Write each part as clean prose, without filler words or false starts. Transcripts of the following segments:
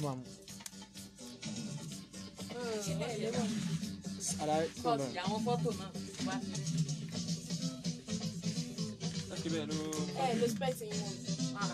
Mom. Lo specs in one.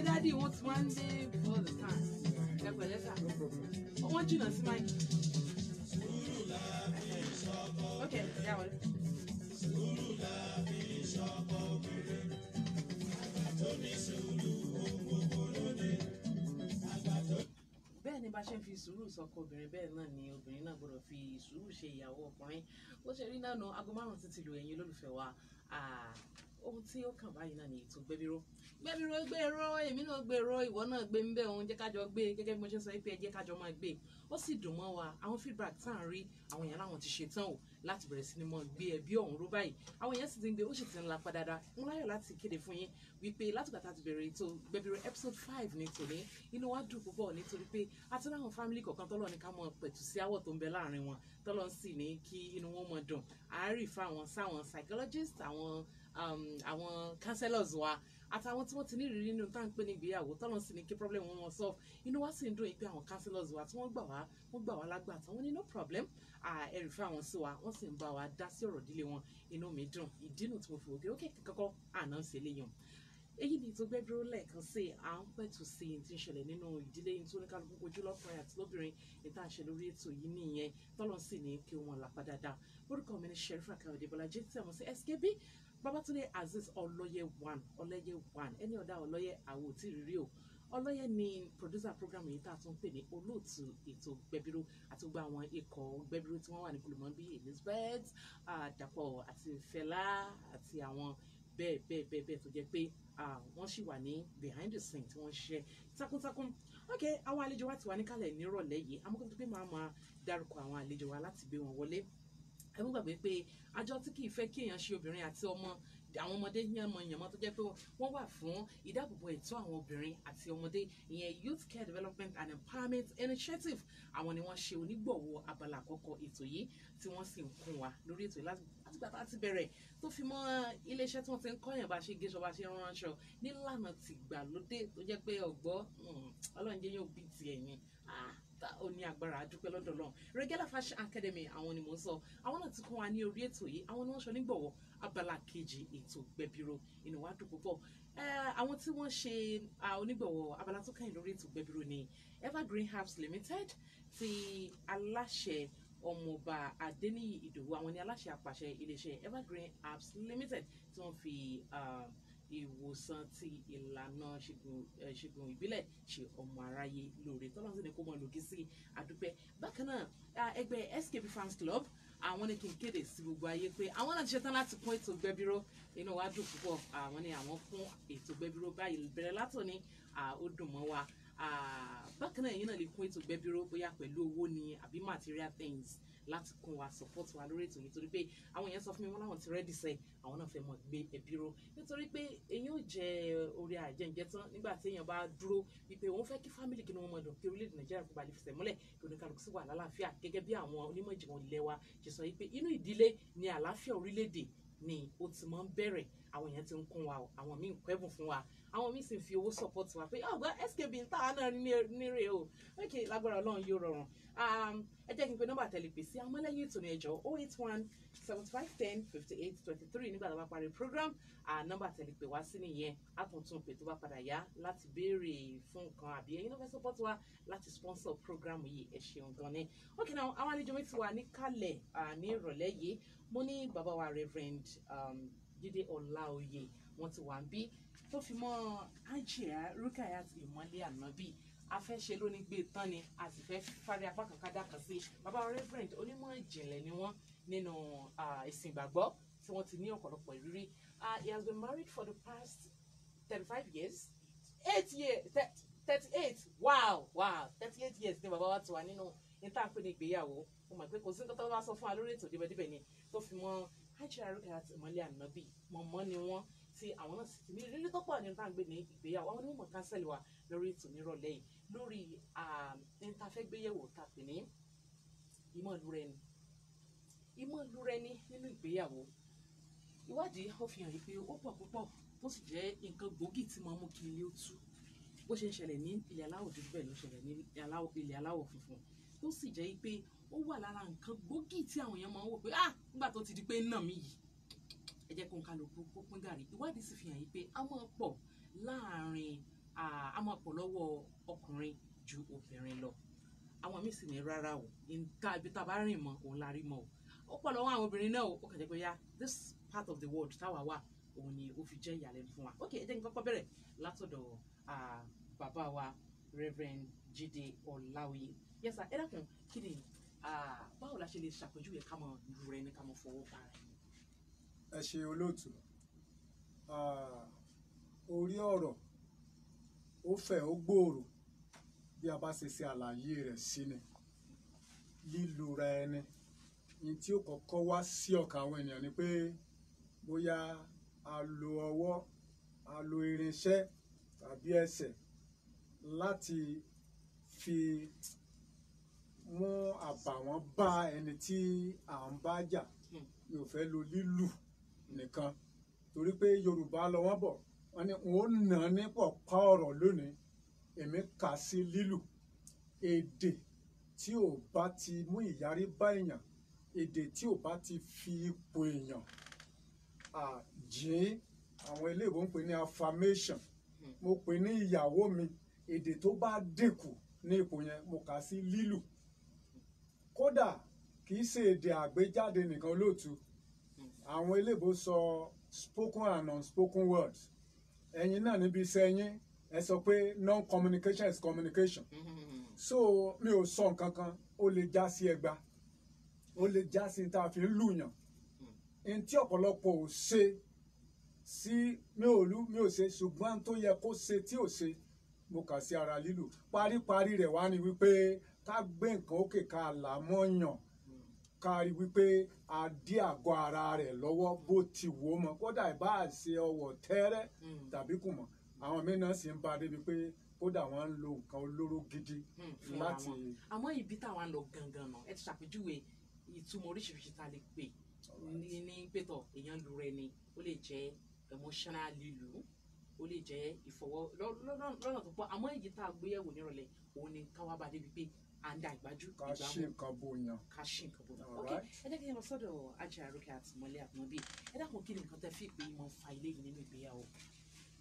Daddy wants one day all the time. I want you to see my. Okay, yeah, well. Bẹ́ẹ̀ ni bá ṣe ń fi sùúrù sọkọ obìnrin bẹ́ẹ̀ náà ni obìnrin náà gbọ́dọ̀ fi sùúrù ṣe ìyàwó ọkùnrin bó ṣe rí náà nù aago 5 títí lu ẹ̀yin olólùfẹ́ wa ohun tí ó kàn báyìí náà ni ètò gbẹbíró gbèrò èmi náà gbèrò ìwọ náà gbé ń bẹ òun jẹ́ kájọ gbé gẹ́gẹ́ bí mo ṣe sọ pé ẹ jẹ́ kájọ máa gbé ó sì dùn mọ́ wa àwọn feedback tá à ń rí àwọn èèyàn láwọn ti ṣetán o láti bẹ̀rẹ̀ sí ni mọ́ gbé ẹbí ọ̀hún ró báyìí àwọn èèyàn sì ti ń gbé ó sì ti ń lapa dáadáa ń láyọ̀ láti kéde fún yín wípé látìgbà tá a ti bẹ̀rẹ̀ ètò gbẹbíró episode 5 ní tòní inú wa dùn púpọ̀ nítorí pé àti láwọn family kọ̀ọ̀kan tọ́lọ́ ní ká mọ̀ pẹ̀tù sí àwọ̀ tó ń bẹ láàrin wọn tọ́lọ́ sì ní kí inú wọn mọ̀ dùn àárí fáwọn sáwọn psychologist àwọn counselors wa àtàwọn tí wọ́n ti ní ìrírí nínú tá à ń pè ní ìgbéyàwó tọ́lọ́ sì ní kí problem wọn solve inú wa sì ń dùn pé àwọn counselors wa tí wọ́n gbà wá lágbàtà wọ́n ní no problem ẹ̀rì fún àwọn sí wa wọ́n sì ń bá wa dá sí ọ̀rọ̀ ìdílé wọn inú mi dùn ìdínú tí mo fi òkè ókè kọ́kọ́ àná ń ṣe léyàn èyí ni tó gbẹ́dúró lẹ́ẹ̀kan sí à ń pẹ̀tù sí ti ń ṣẹlẹ̀ nínú ìdílé yìí tó ní kálukú kojú lọ́kùnrin àti lóbìnrin ní tá à ń ṣe lórí ètò yìí nìyẹn tọ́lọ́ sì ní kí wọ́n là padà dá orúkọ mi ní Sherifa Káyọ̀dé Bọ́lájí tí a mọ̀ sí SKB Babatunde Azeez Ọlọ́yẹ 1 ẹni ọ̀dà Ọlọ́yẹ àwọ̀ tí rírí o Ọlọ́yẹ ni producer program yìí tá a tún pè ní olóòtú ètò gbẹbíró àti gbogbo àwọn ikọ̀ gbẹbíró tí wọ́n wà ní kulùmọ́ bíi Elizabeth Dàpọ̀ àti Fẹlá àti àwọn bẹ́ẹ̀ tó jẹ́ pé wọ́n sì wà ní behind the scene tí wọ́n ṣiṣẹ́ takuntakun ok àwọn àlejò wa ti wà níkàlẹ̀ nírọ̀lẹ́ yìí amúkọ́ tó pé máa dárúkọ àwọn àlejò wa láti gbé wọn wọlé ẹ mú gbàgbé pé àjọ tí kìí fẹ́ kí èèyàn ṣe obìnrin àti àwọn ọmọdé yànmọ́ tó jẹ́ pé wọ́n wà fún ìdáàbòbò ẹ̀tọ́ àwọn obìnrin àti ọmọdé ìyẹn Youth Care Development and Empowerment Initiative àwọn ni wọ́n ṣe onígbọ̀wọ́ abala àkọ́kọ́ ètò yìí tí wọ́n sì ń kún wa lórí ètò yìí látìgbà tá a ti bẹ̀rẹ̀ tó fi mọ́ iléeṣẹ́ tí wọ́n ti ń kọ́yàn bá ṣe géṣọ́ bá ṣe ránṣọ nílànà tìgbàlódé tó jẹ́ pé ọ̀gbọ́ Ọlọ́run jẹ́ yóò bí tiẹ̀ ni ó ní agbára àdúpẹ́ lọ́dọ̀ lọ́n Regala Fashion Academy àwọn ni mò ń sọ àwọn náà ti kún wa ní orí ètò yìí àwọn ni wọ́n ṣe onígbọ̀wọ́ abala kejì ètò gbẹbíró inú wa dùn púpọ̀ àwọn tí wọ́n ṣe onígbọ̀wọ́ abala tó kẹ́yìn lórí ètò gbẹbíró ni Evergreen Herbs Limited ti aláṣẹ ọmọọba Adéníyì Ìdòwú àwọn ni aláṣẹ àpàṣẹ iléeṣẹ́ Evergreen Herbs Limited tí wọ́n fi ìwòsàn ti ìlànà ṣègùn ìbílẹ̀ ṣe ọmọ aráyé lóore tọ́lọ́sí ni kó mọ lògì sí àdúpẹ́ bákan náà ẹgbẹ́ SKB Fans Club àwọn ní kí n kéde sí gbogbo ayé pé àwọn náà ti ṣetán láti kún ètò gbẹbíró inú wa dùn púpọ̀ àwọn ní àwọn kún ètò gbẹbíró báyìí bẹ̀rẹ̀ látòní ó dùn mọ́ wa bákan náà èyí náà lè kún ètò gbẹbíró bóyá pẹ̀lú owó ni àbí material things láti kún wa support wa lórí ètò yìí torí pé àwọn èèyàn sọ fún mi wọn láwọn ti rẹ́dí sẹ́ àwọn náà fẹ́ mọ̀ gbé ẹbíró nítorí pé èyàn ò jẹ orí àjẹǹjẹ tán nígbà tí èèyàn bá dúró wípé òun fẹ́ kí fámìlì kí ni wọ́n mọ̀ dùn kí orílẹ̀-èdè Nàìjíríà kó ba lè fẹsẹ̀ múlẹ̀ kí oníkàlùkù sì wà lálàáfíà gẹ́gẹ́ bí àwọn onímọ̀ ìjìnlẹ̀ ilẹ̀ wa ṣe sọ wípé inú ìdílé ni àlàáfíà orílẹ̀-èdè ni ó ti máa ń bẹ̀rẹ̀ àwọn èèyàn ti ń kún wa àwọn míì ń kẹ́bùn fún wa àwọn míì sì ń fi owó support wa pé ọgbà SKB ń tà náà nírè o ok lágbára Ọlọ́run yóò rọrùn ẹ jẹ́ kí n pe nọ́mbà tẹlifí sí àwọn ọmọlẹ́yìn ètò ní ẹjọ́ 081-7510-5823 nígbà tó bá parí program nọ́mbà tẹlifí wá sí nìyẹn àtúntún pé tó bá padà yá láti béèrè fún nǹkan àbí ẹ̀yin náà fẹ́ support wa láti sponsor program yìí ẹ ṣeun gan ni ok now àwọn àlejò mi ti wà níkàlẹ̀ ní ìrọ̀lẹ́ yìí mo ní bàbá wa Reverend Jídé Ọláoyè wọ́n ti wà ń bí tó fi mọ́ Ajia Rukayat Ìmọ́lẹ̀ Ànábì a fẹ́ ṣe lónìí gbé tán ni a sì fẹ́ fárí apá kan kádà kan sí bàbá reverend onímọ̀ ìjìnlẹ̀ ni wọ́n nínú ìsìn ìgbàgbọ́ tí wọ́n ti ní ọ̀pọ̀lọpọ̀ ìrírí. He has been married for the past 35 years 8 years 38 wow 38 years ni bàbá wa ti wà nínú níta pé ní ìgbéyàwó mo mọ̀ pé kò sí nǹkan tó bá sọ fún wa lórí ètò débẹ̀débẹ̀ ni tó fi mọ́ Hajia Rukiat Ìmọ́lẹ̀ Ànábì mọ̀mọ́ ni wọ́n tí àwọn náà sì ti ní ìrírí tó pọ̀ nípa gbé ní ìgbéyàwó àwọn onímọ̀ kánsẹ́lì wa lórí ètò nírọ̀lẹ́ yìí lórí níta fẹ́ gbéyẹ̀wò ta pè ní ìmọ̀lúrẹ́ni nínú ìgbéyàwó. Ìwádìí ó fi hàn yìí pé ó pọ̀ púpọ̀ tó sì jẹ́ nǹkan gbòógì tí máa mú kí ilé ó tú bó ṣe ń ṣẹlẹ̀ ní ilẹ̀ aláwọ̀ dúdú bẹ́ẹ̀ ló ṣẹlẹ̀ ní ilẹ̀ aláwọ̀ funfun tó sì jẹ́ pé ó wà lára nǹkan gbòógì tí àwọn èèyàn máa ń wò pé nígbà tó ti di pé nà mí yìí ẹ jẹ́ kó ń kálukú kó pín gàrí. Ìwádìí sì fi hàn yìí pé a máa pọ̀ lọ́wọ́ ọkùnrin ju obìnrin lọ. Àwọn míì sì ní rárá o nǹkan ibi tá a bá rìn mọ́ òun la rí mọ́ o. Ó pọ̀ lọ́wọ́ àwọn obìnrin náà o ó kàn jẹ́ pé this part of the world táwa wà òun ni ó fi jẹ́ ìyàlẹ́nu fún wa. Ok, ẹ jẹ́ kí n kọ́kọ́ bẹ̀rẹ̀ látọ̀dọ̀ bàbá wa Reverend Jídé Ọláoyè. Yes sir, ẹ dákun kí ni báwo la ṣe lè ṣàpèjúwe ká mọ lu rẹ ní ká mọ fọwọ́ pa rẹ. Ẹ ṣe olóòtú orí ọ̀rọ̀ ó fẹ̀ ó gbòòrò bí a bá ṣe ṣe àlàyé rẹ̀ sí ni lílura ẹni ní tí ó kọ́kọ́ wá sí ọkàn àwọn ènìyàn ni pé bóyá a lo ọwọ́ a lo irinṣẹ́ tàbí ẹsẹ̀ láti fi mú àbàwọ́n bá ẹni tí à ń bá jà. Mi ò fẹ́ lo lílù nìkan torí pé Yorùbá lọ wọ́n bọ̀ wọ́n ní wọ́n nà ní pọ̀pá ọ̀rọ̀ lónìí èmi kà sí lílù. Èdè tí ò bá ti mú ìyárí bá èèyàn èdè tí ò bá ti fi ipò èèyàn àjín àwọn eléèbó ń pè ní affirmation mo pè ní ìyàwó mi èdè tó bá dínkù ní ipò yẹn mo kà sí lílù. Kódà kì í ṣe èdè àgbéjáde nìkan olóòtú àwọn eléèbó sọ spoken and unspoken words. Ẹ̀yin náà níbi iṣẹ́ yín ẹ sọ pé non-communication is communication. So mi ò sọ nǹkan kan ó lè já sí ẹgba ó lè já sí tá a fi ń lùyàn n tí ọ̀pọ̀lọpọ̀ ò ṣe sí mi ò ṣe ṣùgbọ́n tó yẹ kó ṣe tí ò ṣe mo kà sí ara lílù. Paríparí rẹ̀ wá ní wípé ká gbé nǹkan òkè ká là mọ́yàn ká rí wípé a dí àgọ́ ara rẹ̀ lọ́wọ́ bó ti wò ó mọ́ kódà ìbá ṣe ọwọ́ tẹ́rẹ́ tàbí kù mọ́. Àwọn mìíràn sì ń bá a débi pé kódà wọ́n ń lo nǹkan olóró gidi láti. Àmọ́ ibi táwọn lọ gangan náà ẹ ti ṣàpèjúwe ìtumọ̀ oríṣiríṣi tá a lè pè ní pétọ̀ èèyàn lu rẹ ni ó lè jẹ́ emotional lílù ó lè jẹ́ ìfọwọ́ lọ́nà tó pọ̀ àmọ́ èyí tá a gbé yẹ̀wò nírọ̀lẹ́ òun ni káwá bá débi pé à ń da ìgbájú ká ṣe nǹkan bóyan. Ok, ẹ jẹ́ kí n lọ sọ́dọ̀ Hajia Rukiat Ìmọ́lẹ̀ Ànábì. Ẹ dákun kí ni nǹkan tẹ́ fi pé ìmọ̀ fa ilé yìí nínú ìgbéyàwó.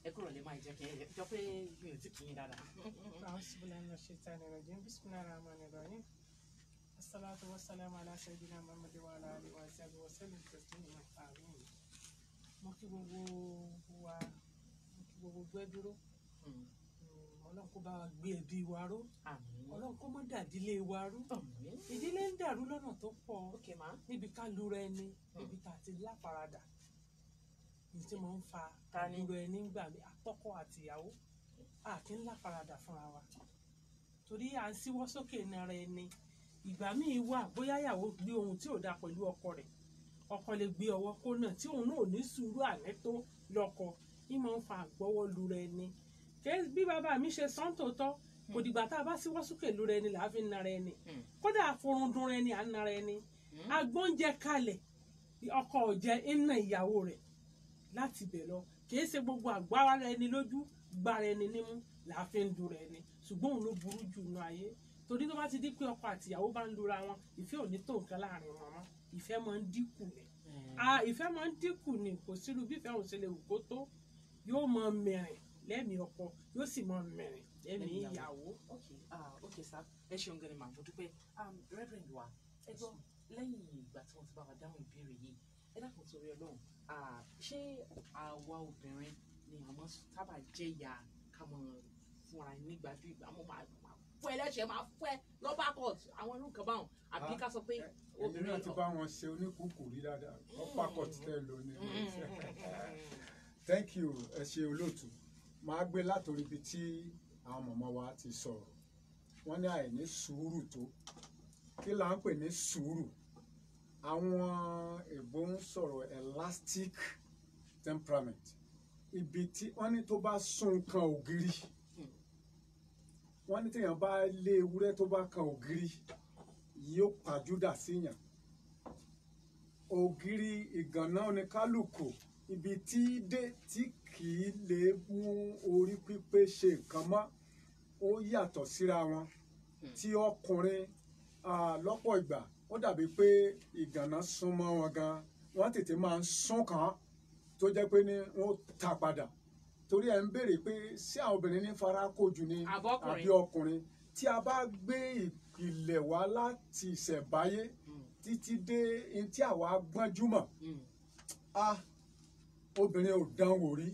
Ẹ kúrò lè máa jẹ́ kí ẹ jọ pé mi ò tí kì í dáadáa. Assalatu wassalamu ala sayyidina Muhammad wa ala alihi wa sahbihi wa sallam tasliman amin. Mo kí gbogbo wa mo kí gbogbo ẹ dúró. Ọlọ́run kó bá wa gbé ẹbí wa ró. Ọlọ́run kó má dàdílé wa rú. Ìdílé ń dàrú lọ́nà tó pọ̀ níbi ká lura ẹni níbi tá a ti láfaradà ní tí mo ń fa lura ẹni gbà mí àtọkọ àti ìyàwó a kì í láfaradà fúnra wa torí à ń síwọ́ sókè nara ẹni. Ìgbà míì wà bóyá ìyàwó gbé ohun tí ò dáa pẹ̀lú ọkọ rẹ̀ ọkọ lè gbé ọwọ́ kó náà tí òun náà ò ní sùúrù àlẹ́ tó lọ́kọ ní máa ń fa àgbọ́wọ́ lura ẹni. Bí bàbá mi ṣe sọ́n tòótọ́ kò dìgbà tá a bá síwọ́ sókè lura ẹni làá fi ń nara ẹni kódà àforundun ẹni à ń nara ẹni. Agbóúnjẹ kalẹ̀ ọkọ ò jẹ iná ìyàwó rẹ̀ láti bẹ̀ lọ kìí ṣe gbogbo àgbára ẹni lójú gbára ẹni nímú làá fi ń dura ẹni ṣùgbọ́n òun ló burú jù nù ayé torí tó bá ti di pé ọkọ àti ìyàwó bá ń lura wọn ìfẹ́ ò ní tó nǹkan láàrin wọn mọ́ ìfẹ́ máa ń dínkù ni ìfẹ́ máa ń dínkù ni kò sírú bí ìfẹ́ òun ṣe lè wù kó tó yóò máa mẹ̀rìn lẹ́mìí ọkọ yóò sì máa mẹ̀rìn lẹ́mìí ìyàwó. Ok sir ẹ ṣeun gan ni màá fojú pé Reverend wa ẹ gbọ́ lẹ́yìn ìgbà tí wọ́n ti bá wa dáhùn ìbéèrè yìí ẹ dákun torí Ọlọ́run ṣé àwa obìnrin ni àmọ́ sábà jẹ́ ìyá ká mọ̀ fúnra nígbàdú ìgbà mo máa fún ẹ lẹ́sẹ̀ máa fún ẹ lọ́ba court àwọn irú nǹkan báwọn àbí ká sọ pé obìnrin náà ti bá wọn ṣe oníkùkù rí dáadáa ọ̀pá court tẹ́ lò ní. Thank you ẹ ṣe olóòtú máa gbé látòrí ibi tí àwọn mọ̀mọ́ wa ti sọ̀rọ̀ wọ́n ní àìní sùúrù tó kí là ń pè ní sùúrù àwọn èbó ń sọ̀rọ̀ elastic temperament ibi tí wọ́n ní tó bá sún kan ògiri wọ́n ní téèyàn bá lé ewúrẹ́ tó bá kan ògiri yóò pàjúdà síyàn ògiri ìgànná oníkálùkù ibi tí dé tí kì í lè mú orí pípé ṣe nǹkan mọ́ ó yàtọ̀ síra wọn tí ọkùnrin lọ́pọ̀ ìgbà ó dàbí pé ìgànná súnmọ́ wọn gan wọ́n tètè máa ń sún kàn án tó jẹ́ pé ní wọ́n ta padà torí ẹ̀ ń béèrè pé ṣé àwọn obìnrin ní fara kojú ni àbí ọkùnrin tí a bá gbé ìpìlẹ̀ wá láti ìṣẹ̀báyé títí dé tí àwa gbọ́njú mọ̀ obìnrin ò dánwò rí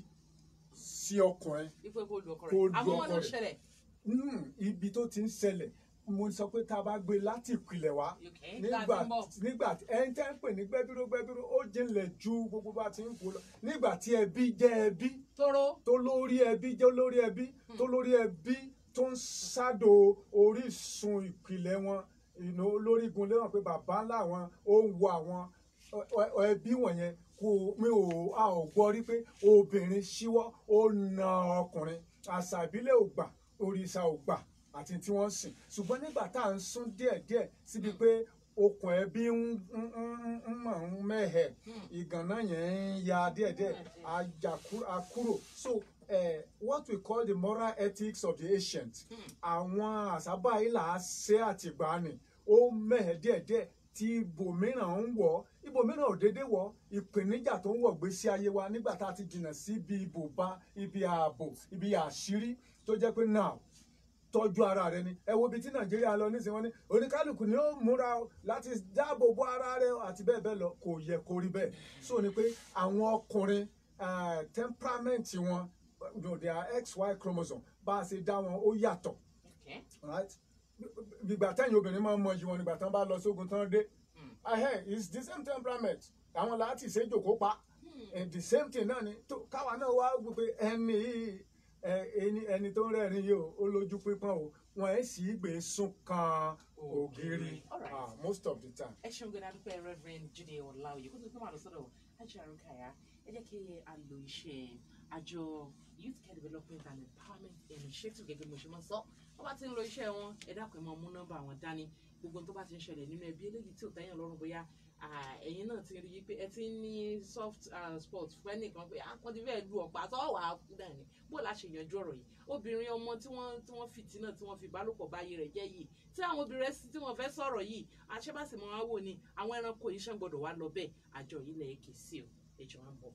sí ọkùnrin kó lu ọkọ rẹ̀ ibi tó ti ń ṣẹlẹ̀ mo sọ pé tá a bá gbé láti ìpìlẹ̀ wá nígbà ẹni tẹ́ ń pè ní gbẹ́dúró ó jinlẹ̀ ju gbogbo bá ti ń kú lọ nígbà tí ẹbí jẹ́ ẹbí tó lórí ẹbí jẹ́ olórí ẹbí tó lórí ẹbí tó ń ṣàdó orísun ìpìlẹ̀ wọn olórígun lẹ́wọ̀n pé bàbá ńlá wọn ó ń wo àwọn ẹbí wọ̀nyẹn a ò gbọ́ rí pé obìnrin ṣíwọ́ ó na ọkùnrin àṣà ìbílẹ̀ ò gbà òrìṣà ò gbà àti tí wọ́n sìn ṣùgbọ́n nígbà tá à ń sún díẹ̀díẹ̀ síbi pé okùn ẹbí ń mẹ́hẹ̀ ìgànná yẹn ń ya díẹ̀díẹ̀ àkúrò so what we call the moral ethics of the ancient àwọn àsábà ìlà ṣe àtìgbàanì ó mẹ́hẹ̀ díẹ̀díẹ̀ tí ibòmíràn ń wọ̀ ibòmíràn ò déédéé wọ̀ ìpèníjà tó ń wọ̀ gbésí ayé wa nígbà tá a ti jìnnà sí ibi ibùba ibi ààbò ibi àṣírí tó jẹ́ pé now tọ́jú ara rẹ ni ẹ wo ibi tí nàìjíríà lọ nísìnyí wọ́n ní oníkálukú ni ó múra láti dáàbò bo ara rẹ àti bẹ́ẹ̀ bẹ́ẹ̀ lọ kò yẹ kó rí bẹ́ẹ̀ so ni pé àwọn ọkùnrin temperament wọn their XY chromosome bá a ṣe dá wọn ó yàtọ̀ gbígbà tẹ́yìn obìnrin máa ń mọ yìí wọn nígbà tán bá lọ sógun tán dé it's the same temperament àwọn láti ṣe jòkó pa the same thing náà ni káwa náà wá gbé ẹni yìí ẹni tó ń rẹ́rìn yìí ó lójú pípọ́n o wọn ẹ̀ sì gbé sún kan ògiri most of the time. ẹ ṣeun gbẹdẹ adúpẹ́ Reverend Jídé Ọláoyè kó tó kọ́ máa lọ sọ́dọ̀ Hajia Rukayat ẹ jẹ́ kí a lo iṣẹ́ àjọ Youth Care Development and Empowerment Initiative gẹ́gẹ́ bí mo ṣe máa sọ wọ́n bá ti ń lo iṣẹ́ wọn ẹ dákun ẹ máa mú nọ́mbà wọn dání gbogbo tó bá ti ń ṣẹlẹ̀ nínú ẹbí eléyìí tí ò tẹ́yàn lọ́rùn bóyá ẹ̀yin náà ti rí i pé ẹ ti ní soft spot fún ẹnìkan pé wọ́n ti fẹ́ẹ́ lu ọ̀pá tó wà á kú dání bó la ṣe yanjú ọ̀rọ̀ yìí obìnrin ọmọ tí wọ́n fìtínà tí wọ́n fi ìbálòpọ̀ báyìí rẹ̀ jẹ́ yìí tí àwọn obìnrin tí wọ́n fẹ́ sọ̀rọ̀ yìí àṣebàṣe mọ́ wá wò ní àwọn ẹranko yìí ṣàn gbọ́dọ̀ wá lọ bẹ́ẹ̀ àjọ yìí lẹ̀ kì í sí o ẹjọ́ wa ń bọ̀.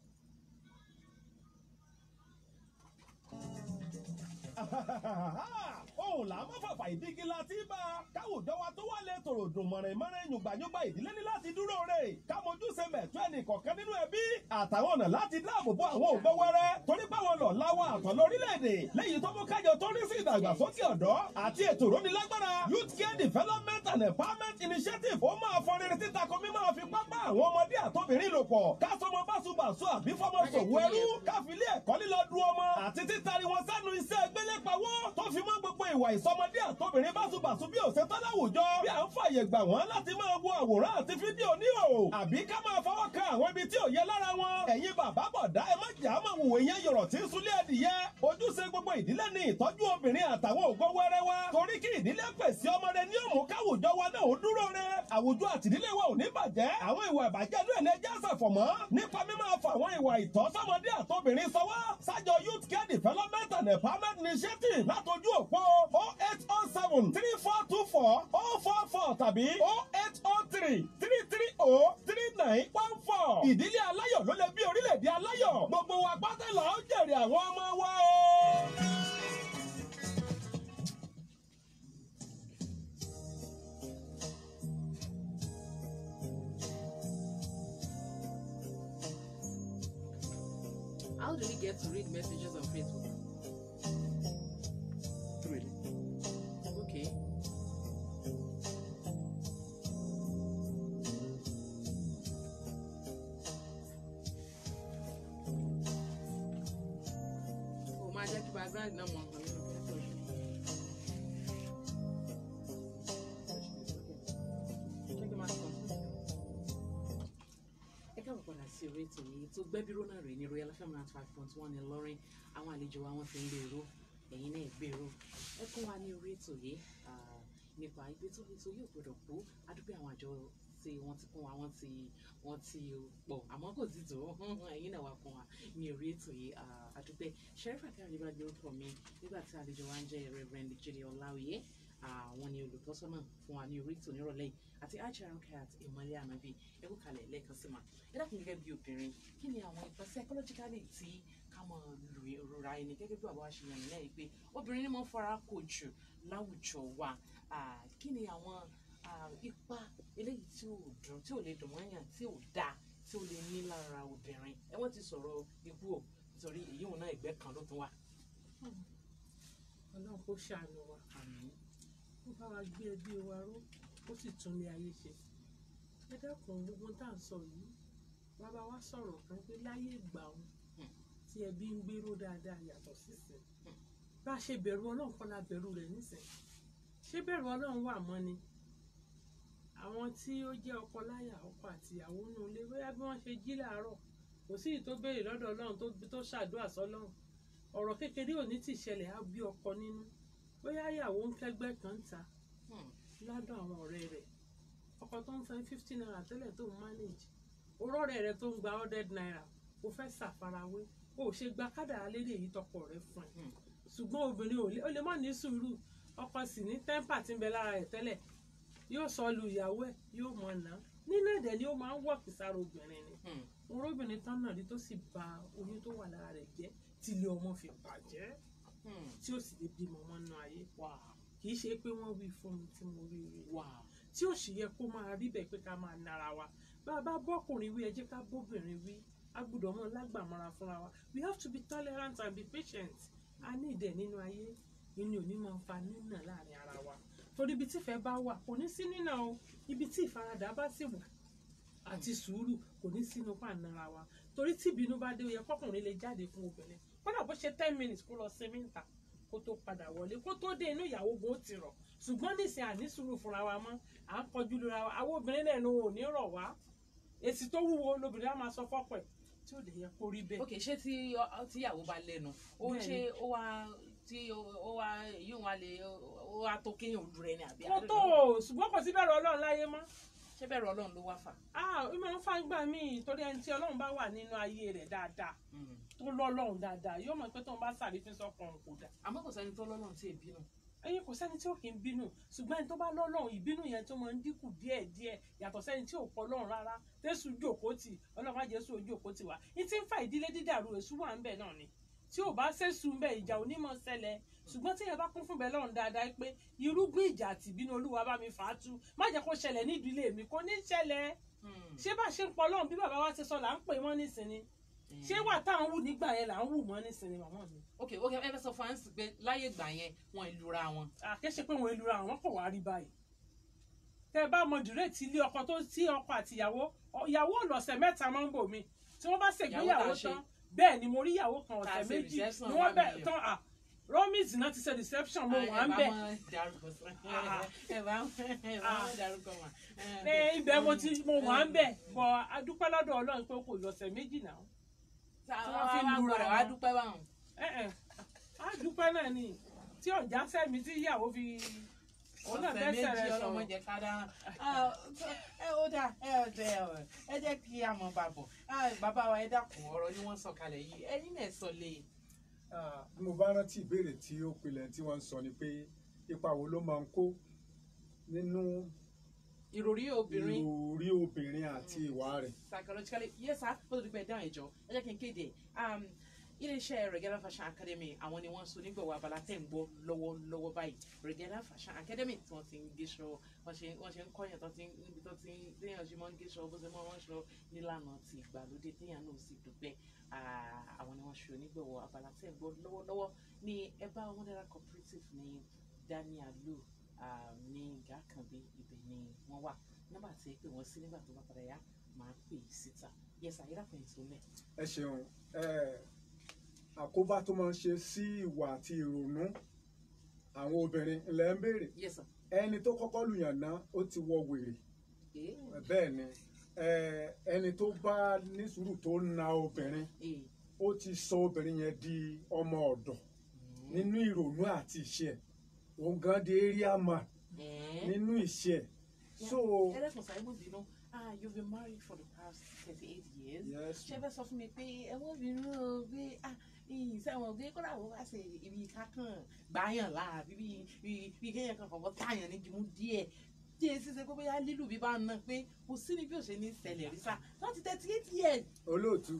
ohun là á má fàfà ìdígi láti bá káwùjọ wa tó wà lè tòrò dùn mọ̀rìn yùngbàyùngbà ìdílé ní láti dúró rè kámojúṣe mẹ̀tọ́ ẹnì kọ̀ọ̀kan nínú ẹbí àtàwọn ọ̀nà láti dáàbò bo àwọn ògbówẹ́rẹ́ torí báwọn lọ láwọn àtọ̀ lórílẹ̀‐èdè lẹ́yìn tó mú kájọ tó rí sí ìdàgbàsókè ọ̀dọ́ àti ètò ìrónilágbára Youth Care Development and Empowerment Initiative ó máa fọn rere títa kó mi máa fi pápá àwọn ọmọdé àtobìnrin lò pọ̀ kásọmọ báṣubàṣu àbí fọmọ sòwò ẹrú káfílẹ̀ ẹ̀kọ́ lílọ du ọmọ àti títari wọn sánú iṣẹ́ gbélépawó tó fi mọ́ gbogbo ìwà ìsọmọdé àtobìnrin báṣubàṣu bí òṣètọ́ láwùjọ bí à ń fààyè gbà wọ́n láti máa wo àwòrán àti fídíò níhò àbí ká máa fọwọ́ kan àwọn ibi tí ò yẹ lára wọn ẹ̀yin bàbá bọ̀dá ẹ má jà á máa wùwẹ̀ yẹn yọ̀rọ̀ tí ń súnlé ẹ̀dìyẹ ojúṣe gbogbo ìdílé ní ìtọ́jú obìnrin àtàwọn ògo wẹ́rẹ́ wa torí kí ìdílé pèsè ọmọdé ní òmù káwùjọ wa náà ó dúró re àwùjọ àtìdílé wa ò ní bàjẹ́ àwọn ìwà ìbàjẹ́ inú ẹ̀ lẹ́jà ṣàfọ̀mọ́ nípa mímọ́ fọ àwọn ìwà ìtọ́sọ́mọdé àtobìnrin sọwọ́ sájọ Youth Care Development and Empowerment Initiative látọjú òpó 0807 3424 044 tàbí 0803 330 3914 ìdílé aláyọ̀ ló lè bí orílẹ̀-èdè aláyọ̀ gbogbo wa pátá là ó jèrè àwọn ọmọ wa o. How do we get to read messages on Facebook? bride náà mọ̀ ọ́n nínú ẹ̀kọ́ yìí. káàbọ̀ padà sí orí ètò yìí tó gbẹ́bíró náà rèé ní Royal FM 95.1 ní Ìlọrin. àwọn àlejò wa wọ́n fi ń gbèrò ẹ̀yin náà gbèrò ẹ kún wa ní orí ètò yìí nípa ìgbé tó ètò yóò gbọdọ̀ kú adúpẹ́ àwọn àjọ tí wọ́n ti kún wa wọ́n ti pọ̀ àmọ́ kò ti tó ẹ̀yin náà wà kún wa ní orí ètò yìí adúpẹ́ Sherifat Àríbágbé orúkọ mi nígbà tí àlejò wa ń jẹ́ Reverend Jídé Ọláoyè àwọn ni olùtọ́sọ́nà fún wa ní orí ètò nírọ̀lẹ́ yìí àti Ajarankat Ìmọ́lẹ̀ Ànábì ẹ kú kalẹ̀ lẹ́ẹ̀kan sí ma ẹ dákun gẹ́gẹ́ bí obìnrin kí ni àwọn ipa psychologically tí ká mọ̀ rora ẹni gẹ́gẹ́ bí bàbá wa ṣe yàn nílẹ̀ yìí pé obìnrin ni mo fara kò jù láwùjọ wa kí ni àwọn ipa eléyìí tí ò dùn tí ò lè dùn mọ́yàn tí ò dáa tí ò lè ní lára obìnrin ẹ wọ́n ti sọ̀rọ̀ ikú o nítorí èyí òun náà ẹgbẹ́ kan ló tún wà. Ọlọ́run kó ṣàánú wa ó bá wa gbé ẹbí wa ró ó sì tún ní ayé ṣe ẹ dákun gbogbo tá à ń sọ yìí bàbá wa sọ̀rọ̀ kan pé láyé ìgbà òun tí ẹbí ń gbéró dáadáa yàtọ̀ sísìn bá a ṣe bẹ̀rù Ọlọ́run kọ́ la bẹ̀rù rẹ̀ nísìn ṣé bẹ̀rù Ọlọ́run wà mọ́ ni àwọn tí ó jẹ́ ọkọ láyà ọkọ àti ìyàwó nù ilé bóyá bí wọ́n ṣe jí láàárọ̀ kò sí ìtó béèrè lọ́dọ̀ Ọlọ́run tó ṣàdúrà sọ́lọ́run ọ̀rọ̀ kékeré ò ní tì ṣẹlẹ̀ á bí ọkọ nínú bóyá ìyàwó ń kẹ́gbẹ́ kan ta lọ́dọ̀ àwọn ọ̀rẹ́ rẹ̀ ọkọ tó ń san 50 naira tẹ́lẹ̀ tó ń manage orọ́rẹ́ rẹ̀ tó ń gba 100 naira ó fẹ́ ṣàfarawé ó ṣe gba kádàrá lédè èyí tọkọ rẹ̀ fún ẹ ṣùgbọ́n obìnrin ó lè má ní sùúrù ọkọ sì ní tẹ́ḿpà tí ń bẹ lára rẹ̀ tẹ́lẹ̀ yóò sọ lu ìyàwó ẹ̀ yóò mọ̀ ná nínú ẹ̀dẹ̀ ni ó máa ń wọ̀kì sára obìnrin ni orobìnrin tán náà rí tó sì ba oyún tó wà lára rẹ̀ jẹ́ tí ilé ọmọ fi bàjẹ́ tí ó sì lè bímọ ọmọ náà ayé kì í ṣe pé wọ́n wí fún mi tí mo rí rí tí ó sì yẹ kó máa rí bẹ́ẹ̀ pé ká máa nara wa bá a bá bọ́kùnrin wí ẹ jẹ́ ká bóbìnrin wí a gbọ́dọ̀ mọ̀ lágbàmọ́ra fúnra wa we have to be tolerant and be patient a ní ìdẹ̀ nínú ayé inú òní máa ń fa nínà láàrin ara wa torí ibi tí ìfẹ́ bá wà kò ní sí nínà o ibi tí ìfaradà bá sì wà àti sùúrù kò ní sínú pàǹdàra wa torí tí ìbínú bá dé ó yẹ kọkùnrin lè jáde fún obìnrin kódà bó ṣe 10 minutes kó lọ sinmi níta kó tó padà wọlé kó tó dé inú ìyàwó gan ó ti rọ̀ ṣùgbọ́n nísìnyí àní sùúrù fúnra wa mọ́ à ń kọjú lura wa àwọn obìnrin náà ò ní rọ̀ wá èsì tó wúwo lobìnrin á máa sọ fọ́pọ̀ ẹ̀ tí ò lè yẹ kó rí bẹ́ẹ̀. ok ṣé tí ìyàwó bá lẹ́nu ó ṣe ó wá tí ó wá yóò wá lè ó wá tó kéèyàn ojú rẹ ní àbí. kó tó ṣùgbọ́n kò sí bẹ̀rù Ọlọ́run láyé mọ́. ṣé bẹ̀rù Ọlọ́run ló wá fà. ó máa ń fa gbà míì torí ẹni tí Ọlọ́run bá wà nínú ayé rẹ̀ dáadáa tó lọ́lọ́run dáadáa yóò mọ̀ pé tóun bá sàrífín sọ́kàn kò dà. àmọ́ kò sẹ́ni tó lọ́lọ́run tí ì bínú. ẹyin kò sẹ́ni tí ó kì í bínú ṣùgbọ́n ẹni tó bá lọ́lọ́run ìbínú yẹn tó máa ń dínkù díẹ̀díẹ̀ yàtọ̀ sẹ́ni tí ò pọ̀ lọ́run rárá tẹ́sù jòkó tì Ọlọ́run má Jésù ò jòkó tì wá ní tí ń fa ìdílé dídàrú èṣù wà ń bẹ̀ náà ni tí ò bá ṣèṣù ń bẹ ìjà onímọ̀ ṣẹlẹ̀ ṣùgbọ́n tí yẹn bá kún fún bẹ́ẹ̀ lọ́run dáadáa pé irúgbìn ìjà àti ìbínú Olúwa bá mi fà á tú má jẹ́ kó ṣẹlẹ̀ ní ìdílé mi kò ní ṣẹlẹ̀ ṣé bá ṣe ń pọ̀ lọ́run bí bàbá wa ti sọ là ń pè wọ́n nísìnyí ṣé wà tá à ń wù nígbà yẹn là ń wù mọ́ nísìnyí màmá mi. ok ẹ fẹ́ sọ fún àǹsì pé láyé ìgbà yẹn wọn ìlura wọn. àkéṣe pé wọn ìlura wọn kò wá rí báyìí tẹ bá mọ dìrẹ́tì ilé ọkọ tó tí ọkọ àti ìyàwó lọ́sẹ̀ mẹ́ta máa ń bò mí tí wọ́n bá ṣègbéyàwó tán bẹ́ẹ̀ ni mo rí ìyàwó kan ọ̀sẹ̀ méjì ni wọ́n bẹ̀ tán Romis náà ti ṣe reception mo wà ń bẹ̀. ibẹ̀ mo wà ń bẹ̀ bọ̀ adúpẹ́ lọ́dọ̀ Ọlọ́run pé kò lọ́sẹ̀ méjì náà. tí wọ́n fi ń lura wa dúpẹ́ báwọn. adúpẹ́ náà ni tí ọ̀já sẹ́mi tí ìyàwó fi òun náà bẹ́ẹ̀ sẹ̀rẹ̀ sọ̀rọ̀. ọlọ́mọdé kára ó dà ẹ jẹ́ kí a mọ̀ bàbọ̀ bàbá wa ẹ dákun ọ̀rọ̀ ni wọ́n sọ kalẹ̀ yìí ẹ̀yin náà sọ lé. bí mo bá rántí ìbéèrè tí ó pilẹ̀ tí wọ́n ń sọ ni pé ipa wo ló máa ń kó nínú ìròrí obìnrin àti ìwà rẹ̀. psychologically yes sir bó ti pẹ́ dáhùn ẹ̀jọ́ ẹ jẹ́ kí n kéde iléeṣẹ́ Regala Fashion Academy àwọn ni wọ́n so nígbàwọ́ abala tẹ̀ ń gbọ́ lọ́wọ́lọ́wọ́ báyìí Regala Fashion Academy tí wọ́n ti ń géṣọ wọ́n ṣe ń kọ́yàn níbi tó ti ń déyàn ṣe mọ́ ń géṣọ bó ṣe mọ́ wọ́n ṣọ nílànà ti ìgbàlódé téèyàn náà sì dúpẹ́ àwọn ni wọ́n so nígbàwọ́ abala tẹ̀ ń gbọ́ lọ́wọ́lọ́wọ́ ní ẹ̀bá Wonderland Cooperative ní Daniel Lu ní Gàkànbí ibẹ̀ ni wọ́n wà nígbà tí ẹ pè wọ́n sí nígbà tó bá padà yá máa pè síta yẹsà ayélujára fẹ̀yìntì ó mẹ́. ẹ ṣeun àkóbá tó máa ń ṣe sí ìwà àti ìrònú àwọn obìnrin ńlẹ̀ ń béèrè Yes, sir. ẹni tó kọ́kọ́ lùyàn náà ó ti wọ wèrè Eh, bẹ́ẹ̀ ni ẹni tó bá ní sùúrù tó na obìnrin eh. ó ti sọ obìnrin yẹn di ọmọ ọ̀dọ̀ nínú ìrònú àti ìṣe ẹ̀ òun gan di area man nínú ìṣe ẹ̀ so You've been married for the past 38 years. yes Ṣé fẹ́ sọ fún mi pé ẹ wọ́n fi rún ọ pé ìṣẹ̀wọ̀n gbé kódà wọ́n wá ṣe ibi kákan gbáyàn láàbí bí kéèyàn kan fọwọ́ táyàn ní jùmú díẹ̀ tí èsì ṣe pé bóyá lílù bí bá ń ná pé kò sí ní bí ò ṣe ní ṣẹlẹ̀ rí sá láti 38 years. olóòtú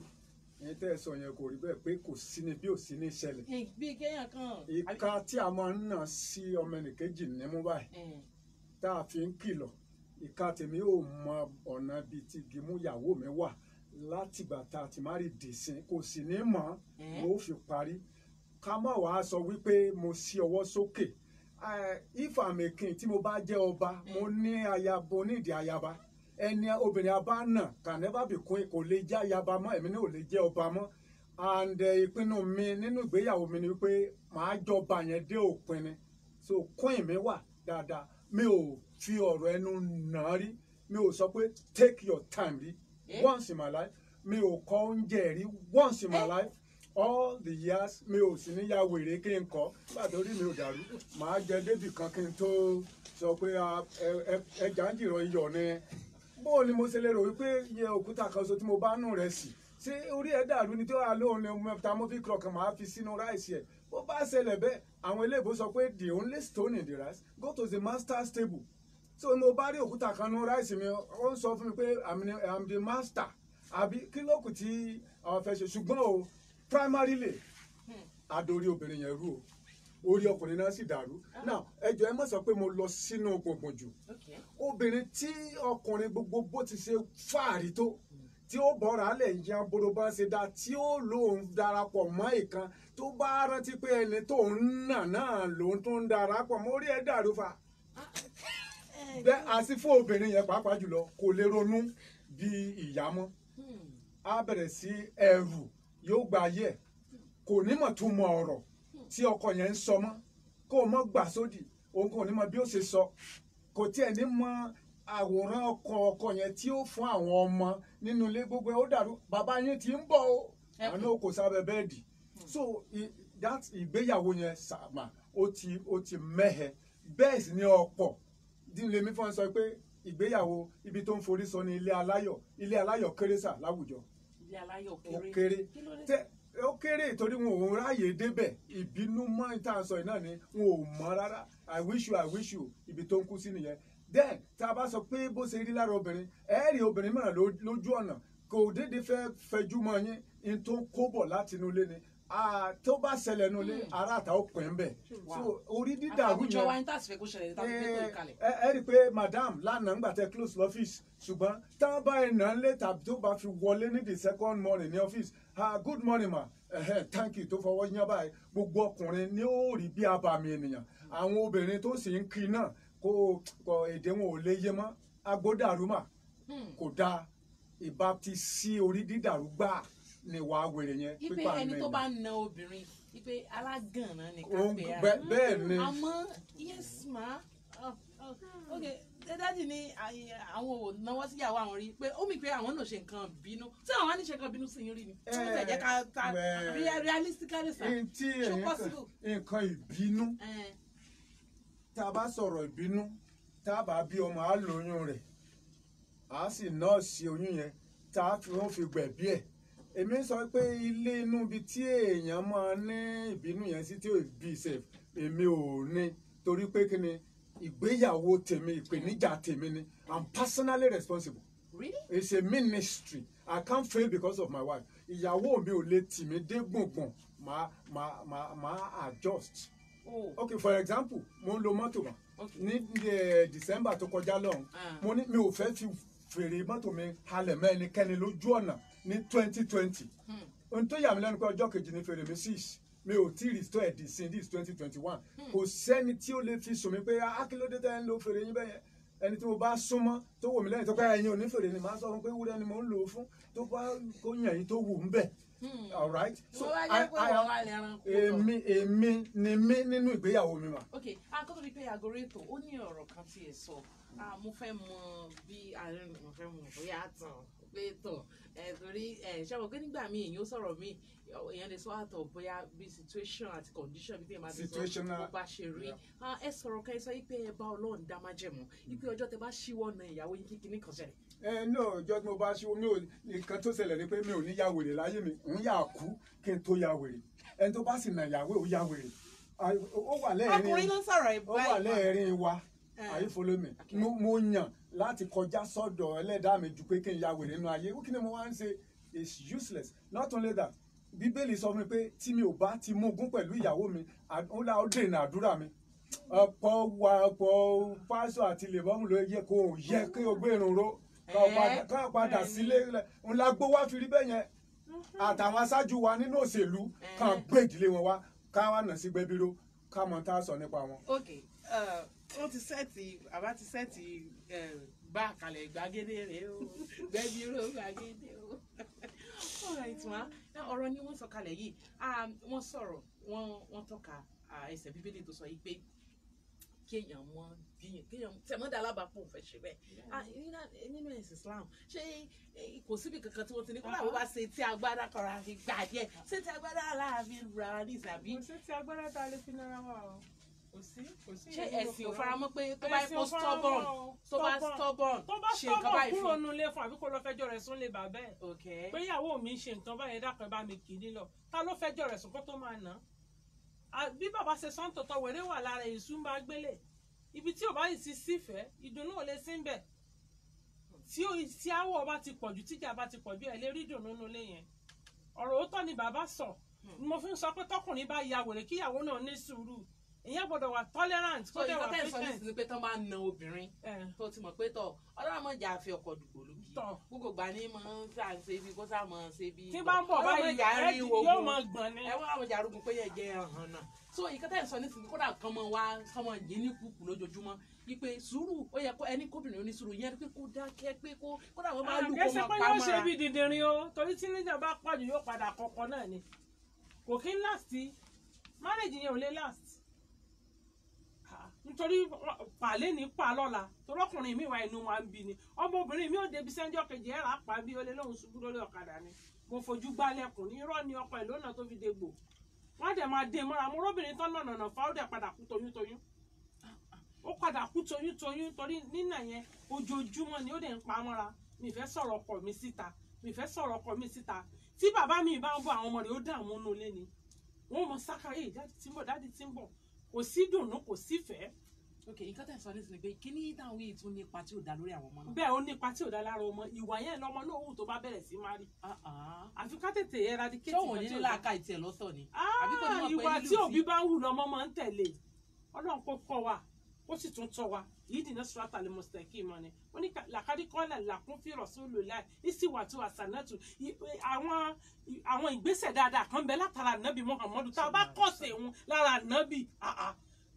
ẹ̀yin tẹ́ ẹ sọ yẹn kò rí bẹ́ẹ̀ pé kò sí ni bí ò sí ní ṣẹlẹ̀ Bí kéèyàn kan. ìka tí a máa ń nà sí ọmọ ẹnìkejì nímú báyìí tá a fi ń kìlọ̀ ìka tèmi ò mọ ọ̀nà bíi ti gímú ìyàwó mi wà látìgbà tá a ti má rí dìsín kò sì ní mọ̀ mo fi parí ká má wàá sọ wípé mo ṣí ọwọ́ sókè if I'm a king tí mo bá jẹ́ ọba mo ní ayaba onídìí ayaba ẹni obìnrin abá nà can never be queen kò lè jẹ́ ayaba mọ́ èmi náà ò lè jẹ́ ọba mọ́ and ìpinnu mi nínú ìgbéyàwó mi ni wípé màá jọba yẹn dé òpin ni so queen mi wà dáadáa mi ò fi ọ̀rọ̀ ẹnu nà á rí mi ò sọ pé take your time rí once in my life mi ò kọ oúnjẹ rí once in my life all the years mi ò sì ní ya wèrè kí n kọ nígbà tó rí mi ò dàrú màá jẹ débì kan kí n tó sọ pé ẹja ń jìrọ iyọ̀ ni bó ni mo ṣe lè rò wípé iye òkúta kan so tí mo bá nù rẹ̀ sí ṣé orí ẹ̀ dàrú ni tó wà lóhùn ni metamorphic clock màá fi sínú ráìsì ẹ̀ bó bá ṣẹlẹ̀ bẹ́ẹ̀ àwọn eléèbó sọ pé the only stone in the rice go to the master's table so mo bá rí òkúta kan nù ráìsì mi ó ń sọ fún mi pé I'm the master àbí kí ló kù tí àwọn fẹ́ ṣe ṣùgbọ́n o primarily adorí obìnrin yẹn rú o orí ọkùnrin náà sì dàrú now ẹjọ ẹ má sọ pé mo lọ sínú gbọ̀ngbọ̀n jù obìnrin tí ọkùnrin gbogbo bó ti ṣe fàárí tó tí ó bọ́ra lẹ̀ yan boro bá ṣe dá tí ó lóun darapọ̀ mọ́ ìkan tó bá rántí pé ẹni tó ń nà náà lòun tó ń darapọ̀ mọ́ orí ẹ̀ dàrú fa bẹ́ẹ̀ àti fún obìnrin yẹn pàápàá jùlọ kò lè ronú bí ìyá mọ́ á bẹ̀rẹ̀ sí ẹrù yóò gba ayé ẹ̀ kò ní mọ̀ tún mọ ọ̀rọ̀ tí ọkọ yẹn ń sọ mọ́ kó o mọ̀ gbà sódì òun kò ní mọ̀ bí ó ṣe sọ kò tiẹ̀ ní mọ̀ àwòrán ọkọ yẹn tí ó fún àwọn ọmọ nínú ilé gbogbo ẹ̀ ó dàrú bàbá yín ti ń bọ̀ o àná kò sábẹ́ bẹ́ẹ̀dì so that ìgbéyàwó yẹn sàmà ó ti mẹ́hẹ bẹ́ẹ̀ sì ni ọ̀pọ̀ dílé mi fọ́n sọ pé ìgbéyàwó ibi tó ń forí sọ ní ilé aláyọ̀ kéré sà láwùjọ Ilé aláyọ̀ ó kéré ó kéré torí wọn ò ráàyè débẹ̀ ìbínú mọ́ ìta sọ yìí náà ni wọn ò mọ̀ rárá I wish you ibi tó ń kú sí nìyẹn then tá a bá sọ pé bó ṣe rí lára obìnrin ẹ rí obìnrin mìíràn lójú ọ̀nà kò déédéé fẹ́ fẹjú mọ́ yín ní tó ń kó bọ̀ láti inú ilé ni tó bá ṣẹlẹ̀ inú ilé ara àtà ó pín bẹ́ẹ̀ so orí dídàrú yẹn àwùjọ wa ní tàṣìfẹ́ kó ṣẹlẹ̀ tàbí pé kò ìkàlẹ̀. ẹ rí i pé madam lánàá ńgbà tẹ close lọ́fíìsì ṣùgbọ́n táwọn bá ẹ̀ nà ń lé tàbí tó bá fi wọlé ní the second morning ní ọ́fíìsì good morning ma thank you tó fọwọ́ yán báyìí gbogbo ọkùnrin ní ó rí bí abàmì ènìyàn àwọn obìnrin tó sì ń kí náà kó èdè wọn ò lè yé mọ́ agbódàrú mà kò dáa ìbá ti sí orí dídàrú gbà ní wàá wèrè yẹn ipe ẹni tó bá na obìnrin ipe alágànná ni ká pè á bẹ́ẹ̀ ni àmọ́ yes ma ok dájú ni àwọn ò náwó síyàwó àwọn rí pé ó mì pé àwọn náà ṣe nǹkan bínú tí àwọn á ní ṣe nǹkan bínú sí yín rí ni tí wọ́n tẹ̀ jẹ́ ká realistically sir ṣó possible. nǹkan ìbínú tá a bá sọ̀rọ̀ ìbínú tá a bá bí ọmọ á lóyún rẹ̀ á sì nọ́ọ̀sì oyún yẹn tá a fi wọ́n fi gbẹ̀bí ẹ̀ èmi sọ pé ilé inú ibi tí èèyàn máa ní ìbínú yẹn sí tí ò bí ìṣe èmi ò ní torí pé kí ni ìgbéyàwó tèmi ìpèníjà tèmi ni I'm personally responsible. Really? It's a ministry. I can't fail because of my wife. Ìyàwó mi ò lè tì mí dé gbùngbùn máa adjust. Oh. Okay, for example mo ń lo mọ́tò mọ́ ní December tó kọjá lọ́hùn mo ní mi ò fẹ́ fi fèrè mọ́tò mi halẹ̀ mọ́ ẹnikẹ́ni lójú ọ̀nà ní 2020 ohun tó yà mí lẹ́nu pé ọjọ́ kejì ní fèrè mi 6 mi ò tí restore ẹ̀dì sí this 2021 kò sẹ́ni tí ó lè fi sùn mí pé akílódé tẹ́ ń lo fèrè yín bẹ́yẹn ẹni tí mo bá súnmọ́ tó wò mí lẹ́yìn tó pé ẹyin ò ní fèrè ni màá sọ fún pé ewúrẹ́ ni mò ń lò ó fún tó bá kó yàn yín tó wù ń bẹ̀. All right. So èmi ni mí nínú ìgbéyàwó mi mà. ok akọ́tọ̀ bíi pé agoreto ó ní ọ̀rọ̀ kan tí ẹ sọ mo fẹ́ mọ bí àárín mo fẹ́ mọ bóyá tàn pé tàn torí ṣàwọn pé nígbà míì èyàn ó sọ̀rọ̀ míì èyàn lè sọ àtọ̀ bóyá bí situation àti condition bí tèmi máa ti sọ bó bá ṣe rí ẹ sọ̀rọ̀ kan ẹ sọ pé ẹ bá Ọlọ́run dá májẹ̀mú ipe ọjọ́ tẹ bá ṣíwọ́ na ìyàwó yín kíkiní kan ṣẹlẹ̀. ní ọjọ́ tí mo bá ṣíwọ́ mi ò nǹkan tó ṣẹlẹ̀ ni pé mi ò ní ya wèrè láyé mi ń yà kú kí n tó ya wèrè ẹni tó bá sì nà ìyàwó ò ya wèrè ó wà lẹ́ẹ̀rin ọkùnrin ló ń sọ̀rọ̀ ó wà lẹ́ẹ̀rin wa àyífolómi mo yàn láti kọjá sọ́dọ̀ ẹlẹ́dàá mi ju pé kí n ya wèrè nínú ayé kí ni mo wá ń ṣe is useless not only that bíbélì sọ fún mi pé tí mi ò bá ti mógún pẹ̀lú ìyàwó mi ó dènà àdúrà mi ọ̀pọ̀ pásọ àti lèbọ́mù ló yẹ kó yẹ kí o gbé irun ró ká padà sílé ńlá gbó wá fi rí bẹ́ẹ̀ yẹn àtàwọn aṣáájú wa nínú òṣèlú kan gbé ìdílé wọn wá ká wá nà sí gbẹbíró ká mọ tá a sọ nípa wọn. ok wọ́n ti sẹ́ẹ̀tì àbá ti sẹ́ẹ̀tì bá àkàlẹ̀ gbàgede rẹ̀ o gbẹbíró gbàgede o. alright ma ọ̀rọ̀ ni wọ́n sọ kalẹ̀ yìí wọ́n sọ̀rọ̀ wọ́n tọ́ka ẹsẹ̀ bíbélì tó sọ yìí pé kéèyàn mọ bíyàn kéèyàn tẹ̀mọ́dà alábàápọ̀ fẹ́ ṣe bẹ́ẹ̀ nínú ẹ̀sìn Islam ṣé kò síbi kankan tí wọ́n ti ní kódà wọ́n bá ṣe tí agbára kọra fi gbà díẹ̀ ṣé tí agbára aláàfin ra ní ìsàbí. kò sí tí agbára tá a lè fi nára wà o kò sí. ṣé ẹ̀sìn ò faramọ́ pé tó bá kó stubborn ṣe nǹkan báyìí fún. kúrò nulẹ̀ fún àbí kó lọ fẹjọ́ rẹ̀ sún lè bà bẹ́ẹ̀. pé ìyàwó mi ṣe nǹkan báyẹn dákẹ́ bá mi kì í nílọ ta ló fẹjọ́ rẹ̀ sùn kó tó máa nà á. bí bàbá ṣe sọ́n tọ̀tọ̀ wèrè wà lára èṣù ń bá gbélé ibi tí ò bá yìí ti sífẹ̀ẹ́ ìdùnnú ò lè sí ń bẹ̀ tí àwọ̀ bá ti pọ̀jù tíjà bá ti pọ̀jù ẹ̀ lè rí ìdùnnú nulẹ̀ yẹn. ọ̀rọ̀ òótọ́ ni bàbá sọ mo fi ń sọ pé tọkùnrin bá ya wèrè kíyàwó náà ní sùúrù ìyẹn gbọ́dọ̀ wà tolerant kó dẹ̀ wà patient. so ìkọ́tẹ́ ìsọ̀rọ̀ sí pé tán máa ń na obìnrin tó ti mọ̀ pé tọ̀ Ọlọ́run mọ̀ jà fi ọkọ̀ dùgbò lókì gbogbo gbà ní mọ̀ ń sà ń ṣe bí kó sà mọ̀ ṣe bí. tí bá ń bọ̀ báyìí yóò mọ̀ gbọ̀n ni. ẹ wọ́n àwọn jà arúgbó pé yẹ jẹ́ ọ̀hún náà so ìkọ́tẹ́ ìsọ̀rọ̀ ní sinmi kódà kan mọ̀ wá kọ́mọ yìí ní kúkú lójoojúmọ́ wípé sùúrù ó yẹ kó ẹni kóbìnrin oní sùúrù yẹn pé kó dákẹ́ pé kó kódà wọ́n máa lù kó mọ̀ pa mọ́ra. àgbẹ̀sẹ̀ pé yóò ṣe bí dìndìnrín o torí tí níjà bá pàjù yóò padà kọ̀ọ̀kan náà ni kò kí ń last marriage yẹn ò lè last nítorí pàlẹ́ ní pa lọ́la torọ́kùnrin mi wà inú wa ń bí ni ọmọbìnrin mi ò débi sẹ́ńjọ́ kejì ẹ̀rọ apá bí olè lóhùn ṣubú lórí ọ̀kadà ni mo fojú gbálẹ̀kùn ní irọ́ ni ọkọ̀ ẹ̀ lónà tó fi dégbò wọ́n dẹ̀ máa dé mọ́ra mo róbìnrin tán lọ́nà fa ó dẹ̀ padà kú toyúntoyún ó padà kú toyúntoyún torí nínà yẹn ojoojúmọ́ ni ó dẹ̀ ń pa mọ́ra mi fẹ́ sọ̀rọ̀ ọkọ mi síta tí bàbá mi bá ń bọ̀ àwọn ọmọ rẹ̀ ó dààmú nù lé ni wọ́n mọ sákàyè dáàdì tí ń bọ̀ kò sí dùnnú kò sí fẹ́. ok nǹkan tẹ̀ sọ ní sinmi pé kí ní táwọn yìí tún nípa tí ò dá lórí àwọn ọmọ náà. bẹ́ẹ̀ ó nípa tí ò dá lára ọmọ ìwà yẹn lọmọ náà wù tó bá bẹ̀rẹ̀ sí máa rí. àfi ká tètè eradicate. ṣé òun ní láàká ìtì ẹ̀ lọ́tọ̀ ni. ìwà tí òbí bá ń wù lọmọ máa ń tẹ̀lé Ọlọ́run kó kọ́ wa ó sì tún tọ́ wa yìí dì náà sọ́tà lè mọ̀sítẹ̀ kí n mọ̀ ni wọ́n ní làkàdí kọ́lẹ̀ làkún fi Rasulullah ìsìwàtú àsànàtù àwọn ìgbésẹ̀ dáadáa kan bẹ látara ànábì Muhammadu tá a bá kọ́sẹ̀ òun lára ànábì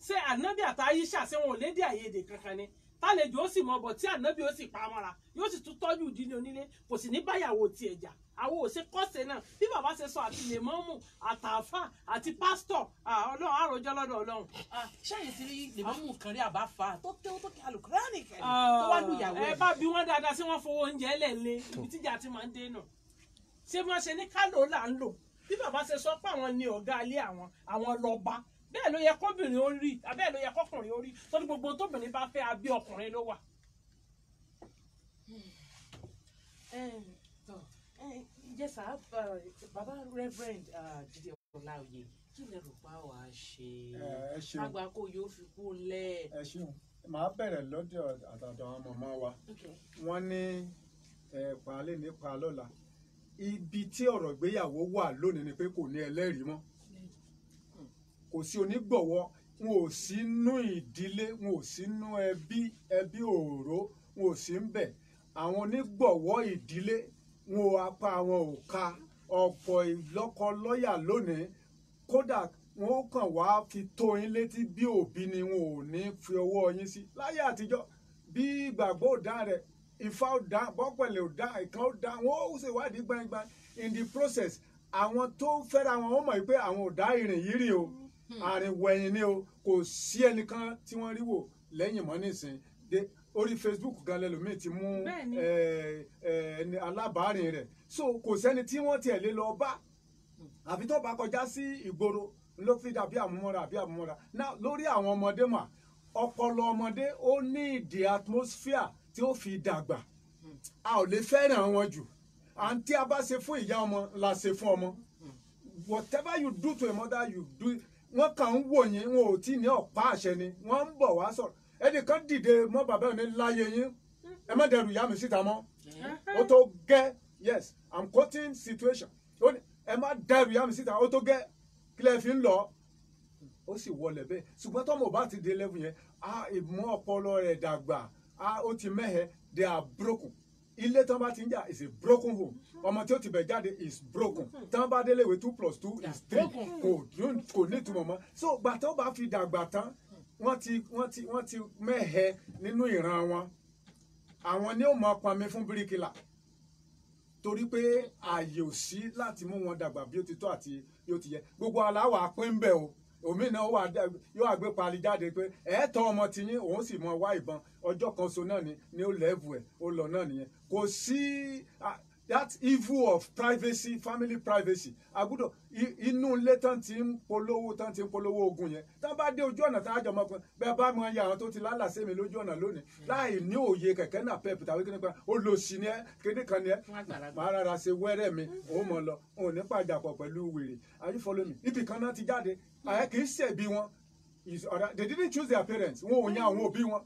ṣé ànábì àti Aisha ṣé wọn ò lédè àìyedè kankan ni tálejò ó sì mọ bọ̀ tí ànábì ó sì pa mọ́ra yóò sì tún tọ́jú ìdílé onílé kò sì ní báyàwó tiẹ̀ jà àwọn òṣè kọ́sẹ̀ náà bí bàbá ṣe sọ àti lèmọ́mù àtàfà àti pásítọ̀ Ọlọ́run àròjọ́ lọ́dọ̀ Ọlọ́run. ṣẹ́yìn tí lèmọ́mù kan rí àbáfà tó tẹ́ tó kí alùkùránì kẹ́lẹ́ tó wá lùyàwó ẹ̀. ẹ bá bí wọ́n dáadáa sí wọ́n fowó oúnjẹ lẹ́ẹ̀lẹ́ ibi tíjà ti máa ń dé nù ṣé wọ́n ṣe ní kálò là ń lò bí bàbá ṣe sọ pé àwọn ni ọ̀gá ilé àwọn lọ́ba bẹ́ẹ̀ ló yẹ kóbìnrin ó rí bẹ́ẹ̀ ló yẹ kọkùnrin ó rí torí gbogbo tóbìnrin bá fẹ́ abẹ́ ọkùnrin ló wà. yes sir baba reverend Jídé Ọláoyè kí lè rò pa wàá ṣe àgbà kó yóò fi kú lẹ. ẹ ṣeun màá bẹ̀rẹ̀ lọ́dọ̀ àtàdọ̀ àwọn màmá wa wọ́n ní pàálẹ̀ nípa lọ́la ibi tí ọ̀rọ̀ ìgbéyàwó wà lónìí ni pé kò ní ẹlẹ́rìí mọ́ kò sí onígbọ̀wọ́ wọn ò sínú ìdílé wọn ò sínú ẹbí òòró wọn ò sí ń bẹ̀ àwọn onígbọ̀wọ́ ìdílé wọn ò apá wọn ò ka ọ̀pọ̀ ìlọ́kọ lọ́yà lónìí kódà wọn ó kàn wá fi tó yín létí bí òbí ni wọn ò ní fi ọwọ́ yín sí láyé àtijọ́ bí ìgbàgbọ́ ò dá rẹ̀ Ifá ò dá bọ́pẹ̀lẹ̀ ò dá ìkan ò dá wọn ó ṣèwádìí gbangba in the process àwọn tó fẹ́ra wọn ó mọ̀ pé àwọn ò dá ìrìn yìí rí o àrìn wẹ̀yìn ni o kò sí ẹnìkan tí wọ́n rí wò lẹ́yìn mọ́ nísìn orí Facebook gan lẹ́lòmíì ti mú alábàárìn rẹ̀ so kò sẹ́ni tí wọ́n tiẹ̀ lé lọ bá àfi tó bá kọjá sí ìgboro ló fi dàbí àmúmọ́ra náà lórí àwọn ọmọdé mà ọpọlọ ọmọdé ó ní ìdí atmosphere tí ó fi dàgbà a ò lè fẹ́ràn wọn jù àǹtí a bá ṣe fún ìyá ọmọ la ṣe fún ọmọ whatever you do to a mother you do wọ́n kàn ń wò yín wọn ò tí ní ọ̀pá àṣẹ ni wọ́n ń bọ̀ wá sọ̀rọ̀ ẹnìkan dìde mọ́ bàbá òní láyé yín ẹ má dẹrù ìyá mi síta mọ́ ó tó gẹ́ yes I'm quoting situation ẹ má dẹrù ìyá mi síta ó tó gẹ́ kílẹ̀ fi ń lọ ó sì wọlé bẹ́ẹ̀ ṣùgbọ́n tọ́mọ bá ti dé level yẹn ìmọ̀ ọpọlọ rẹ̀ dàgbà ó ti mẹ́hẹ̀ they are broken ilé tán bá ti ń jà is a broken home ọmọ tí ó ti bẹ̀ jáde is broken tán bá délé ìwé 2+2 is 3 kò ní ìtumọ̀ mọ́ so gbà tó bá fi dàgbà tán wọ́n ti mẹ́hẹ̀ nínú ìran wọn àwọn ni ó mọ pọnmi fún bíríkìlà torí pé ààyè ò sí láti mú wọn dàgbà bí ó ti tọ́ àti bí ó ti yẹ gbogbo aláwọ̀ apín bẹ̀ o òmìnira yóò àgbé pali jáde pé ẹ̀ẹ́tọ́ ọmọ ti yín òun sì mọ wá ìbọn ọjọ́ kan so náà ni ó lẹ́ẹ̀bù ẹ̀ ó lọ náà nìyẹn kò sí that evil of privacy family privacy agudo inú ilé tán ti ń polówó ogun yẹn tán bá dé ojú ọ̀nà tán á jọ mọ́ pé bẹ́ẹ̀ bá mọ iye àwọn tó ti lálàsẹ́ mi lójú ọ̀nà lónìí láì ní òye kẹ̀kẹ́ náà pẹ́ẹ́pù tàbí kí ni pa ó lọ sí ni ẹ́ kéde kan ni ẹ́ máa rárá ṣe wẹ́rẹ́ mi òun mọ̀ lọ òun ní pàjàpọ̀ pẹ̀lú wèrè are you follow me ibì kan náà ti jáde àyẹ kì í ṣẹ̀bi wọn they didn't choose their parents wọn ò yan àwọn òbí wọn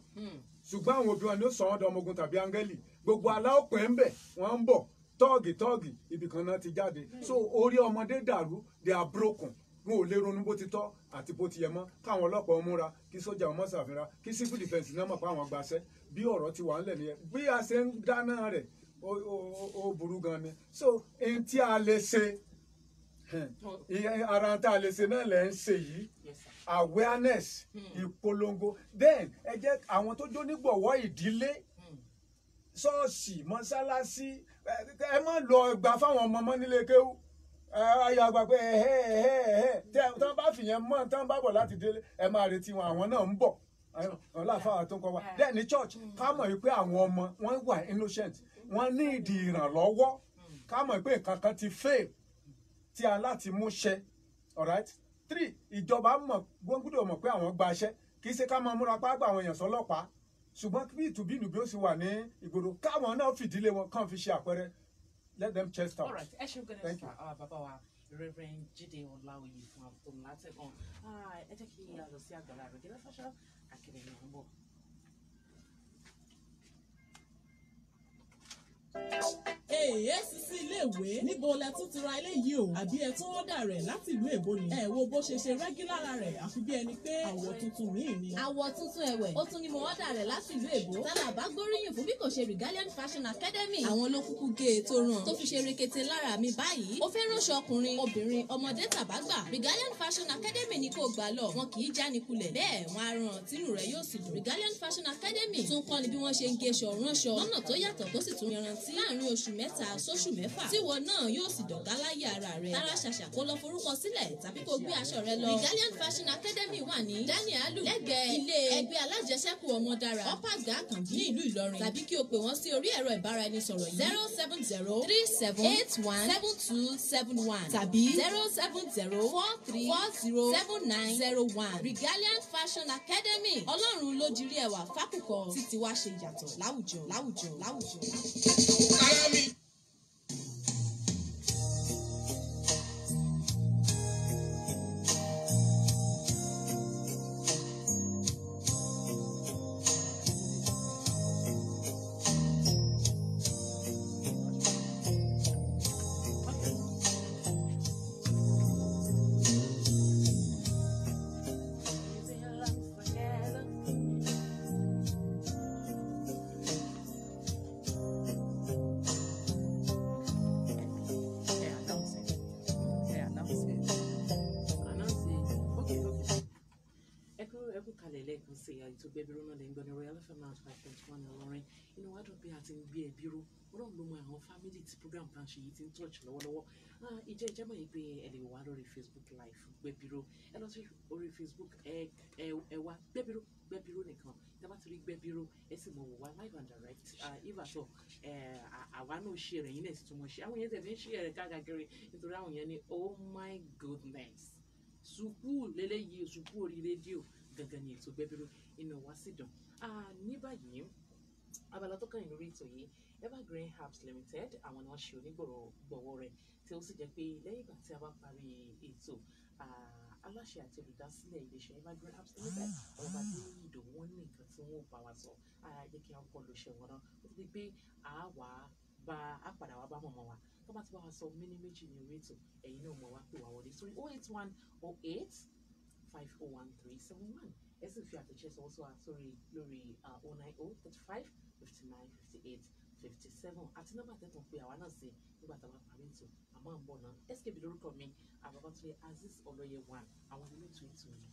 ṣùgbọ́n àwọn òbí wọn ni ó sọ wọn dọ ọmọogun tàbí áńgẹ́lì gbogbo aláòpẹ́ ń bẹ̀ wọ́n ń bọ̀ tọ́ọ̀gì ibì kan náà ti jáde so orí ọmọdé dàrú they are broken wọn ò lè ronú bó ti tọ́ àti bó ti yẹ mọ́ káwọn ọlọ́pàá múra kí sójà ọmọ ṣàfihàn kí civil defence náà mọ̀ pé àwọn gbaṣẹ́ bí ọ̀rọ̀ ti wà ńlẹ̀ nìyẹn bí a ṣe ń dáná rẹ̀ ó burú gan ni so ohun tí a lè ṣe ara tá a lè ṣe náà lẹ̀ ń ṣe yìí awareness ìpolongo then ẹ jẹ́ àwọn tó jó nígbọ̀wọ́ ìdílé ṣọ́ọ̀ṣì mọ́ṣáláṣí ẹ má lọ gbà fáwọn ọmọ ọmọ nílé kéwú ayọ̀ àgbà pé tí wọ́n bá fìyẹn mọ́ tí wọ́n bá bọ̀ láti délé ẹ máa retí wọn àwọn náà ń bọ̀ ọláfáà tó ń kọ́ wa then ní church ká mọ̀ wípé àwọn ọmọ wọn wà innocent wọ́n ní ìdí ìrànlọ́wọ́ ká mọ̀ pé nǹkan kan ti fail tí a láti mú ṣẹ alright 3 ìjọba mọ̀ gbọ́dọ̀ mọ̀ pé àwọn gbaṣẹ́ kì í ṣe ká máa múra pàápàá àwọn èèyàn sọlọ́pàá ṣùgbọ́n bí ìtùbínú bí ó sì wà ní ìgboro káwọn náà fìdílé wọn kàn fi ṣe àpẹẹrẹ let them chest out. Alright, ẹ ṣeun gẹ́gẹ́ sá bàbá wa Reverend Jídé Ọláoyè fún àbùtòmù látẹ̀kàn ẹ jẹ́ kí a lọ sí àgbàlá rẹ̀ gẹ́gẹ́ fàṣọ àkèrè ní ọ̀bọ̀. Sísí iléèwé níbo lẹ tún ti ra eléyìí o àbí ẹ tún ọ̀dà rẹ̀ láti ìlú èbó ni ẹ wo bó ṣe ṣe rẹ́gí lára rẹ̀ àfi bí ẹni pé àwọ̀ tuntun míì ni. àwọ̀ tuntun ẹ̀wẹ̀ ó tún ní mo ọ̀dà rẹ̀ láti ìlú èbó tálà bá gbóríyìn fún bí kò ṣe Regalian Fashion Academy. àwọn ló kúkú gé e tó ràn tó fi ṣe rekete lára mi báyìí. ó fẹ́ ránṣọ ọkùnrin obìnrin ọmọdé tàbágbà Regalian Fashion Academy ni kò gbà lọ wọn kì í jánikulẹ̀ bẹ́ẹ̀ wọn á ràn tínú rẹ̀ yóò sì dùn. Regalian Fashion Academy tún kọ́ ni bí wọ́n ṣe ń géṣọ ránṣọ lọ́nà tó yàtọ̀ tó sì tún yanrantí láàrin oṣù mẹ́ta sóṣù mẹ́fà tíwọ náà yóò sì dọ̀gá láyé ara rẹ̀. tara ṣàṣà kó lọ forúkọ sílẹ̀ tàbí kó gbé aṣọ rẹ lọ. Regalian Fashion Academy wà ní Daniel lẹ́gbẹ̀ẹ́ ilé ẹgbẹ́ alájẹsẹ́kù ọmọdára ọ̀pàgà àkànbí ní ìlú Ìlọrin tàbí kí o pè wọ́n sí orí ẹ̀rọ ìbáraẹnisọ̀rọ̀ yìí 07037811271 tàbí 07043407901. Regalian Fashion Academy Ọlọ́run ló dirí ẹwà fákùkọ títí wá ṣe yàtọ̀ láwùjọ. ètò Gbẹ̀bíró náà lè ń gbọ́ ní Royal FM 95.1 Ìlọrin. Inú wa dùn pé a ti ń gbé ẹbí ró. Ọlọ́run ló mọ àwọn fámìlì tí program tá à ń ṣe yìí ti ń touch lọ́wọ́lọ́wọ́. Ìjẹ́ mọ̀ yìí pé ẹ lè wà lórí Facebook live Gbẹ̀bíró. Ẹ lọ sí orí Facebook ẹ wá Gbẹ̀bíró nìkan. Tẹ́ bá ti rí Gbẹ̀bíró ẹ sì mọ̀ wò wá live and direct. If at all àwa náà ṣe rẹ̀ yín náà sì tún mọ̀ ṣe. Àwọn yẹn tẹ̀ fi ń ṣe rẹ̀ káàkiri nítorí àwọn yẹn ní oh my goodness. Sùkúù lélẹ́yìí sùkúù orí rédíò gangan ni ètò Gbẹ̀bíró inú wa sì dùn. Ní báyìí abala tó kàn lórí ètò yìí Evergreen Herbs Limited àwọn náà ṣe onígbọ̀wọ́ rẹ̀ tí ó sì jẹ́ pé lẹ́yìn ìgbà tí a bá parí ètò aláṣẹ àti olùdásílẹ̀ iléeṣẹ́ Evergreen Herbs Limited ọba tí ìdòwú wọn ní nǹkan tí wọ́n bá wa sọ jẹ́ kí wọ́n kọ́ lọ ṣe wọn náà ó ti di pé a padà wá bá mọ̀mọ́ wa tó bá ti bá wa sọ méní méjì ní orí ètò ẹ̀yin náà mọ̀ wá pé wà wọlé sórí 08108 501 371 ẹ sì fi àtẹ̀jẹ́ sọ́wọ́ sọ́wọ́ sórí lórí 090 35 59 58 57 àti nọ́mbà tẹ́tàn pé àwa náà sí nígbà tá a bá parí ètò àmọ́ à ń bọ̀ náà skb lórúkọ mi Àbábátúndé Azeez Ọlọ́yẹwàn àwọn olóòtú ètò yìí.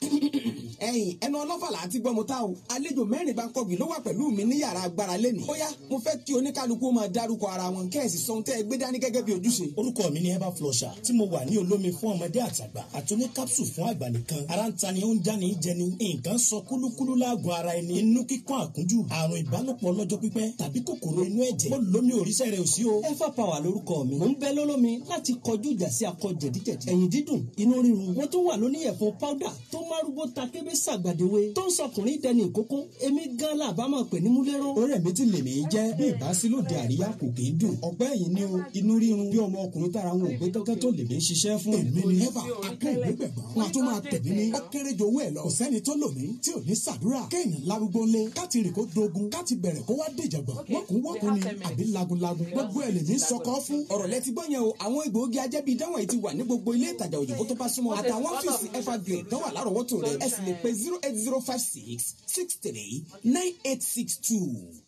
ẹ̀yin ẹnu ọlọ́fà là á ti gbọ́ mo ta o àlejò mẹ́rin bá ń kọ́gbìn ló wà pẹ̀lú mi ní yàrá agbára lẹ́nìí. ó yá mo fẹ́ kí oníkálukú máa dárúkọ ara wọn kẹ́ẹ̀sì sọ ohun tẹ́ ẹ gbé dání gẹ́gẹ́ bí ojúṣe. orúkọ mi ni Herbal Flusher tí mo wà ní olómi fún ọmọdé àtàgbà àti oní capsule fún àgbà nìkan. ara ń tani ó ń jáni jẹni nǹkan sọ kúlúkúlú láàgọ̀ ara ẹni inú kíkún àkúnjù àrùn ìbálòpọ̀ ọlọ́jọ́ pípẹ́ tàbí kòkòrò inú ẹ̀jẹ̀. mo lómi òrìṣẹ́ rẹ̀ ò sí o. Herbal Power lórúkọ mi mo ń bẹ lólómi láti kọjú ìjà sí akọ jẹ̀díjẹ̀dí ẹ̀yìn dídùn inú rírun. wọ́n tún wà lóníyẹ̀fun powder tó márúgbó takébé sàgbàdéwé tó ń sọkùnrin dẹni ìkókó èmi gan làbámọ̀ pè ní múlẹ́rọ́. ọ̀rẹ́ mi ti lèmi jẹ́ bí ìbásílòdì àríyá kò kì í dùn. ọ̀pẹ́ ẹ̀yìn ni o inú rírun bí ọmọ ọkùnrin tára wọn ò gbé tọ́kẹ́ tó lèmi ń ṣiṣẹ́ fún. èmi ni Herbal akẹ́gbẹ́gbẹ̀gbọ́n wọn a tún máa tẹ̀mí ní ọ̀kẹ́rẹ́ jowó ẹ̀ lọ. kò sẹ́ni tó lò mí tí ò ní ṣàdúrà. kéèyàn lárúgbó lé káti rìn kó dogun káti bẹ̀rẹ̀ kó wá dèjàgbọ̀n wọ́kùn ni àbí lagunlagun gbogbo ẹ̀ lè ní sọkọ́ fún. ọ̀rọ̀ lẹ ti gbọ́ yẹn o àwọn egbòogi ajẹ́bí dánwò yìí ti wà ní gbogbo ilé ìtajà òyìnbó tó bá súnmọ́ àtàwọn ọ́fíìsì Evergreen tó wà lárọ̀ọ́wọ́tò rẹ̀ ẹ sì lè pe 08056 63 9862.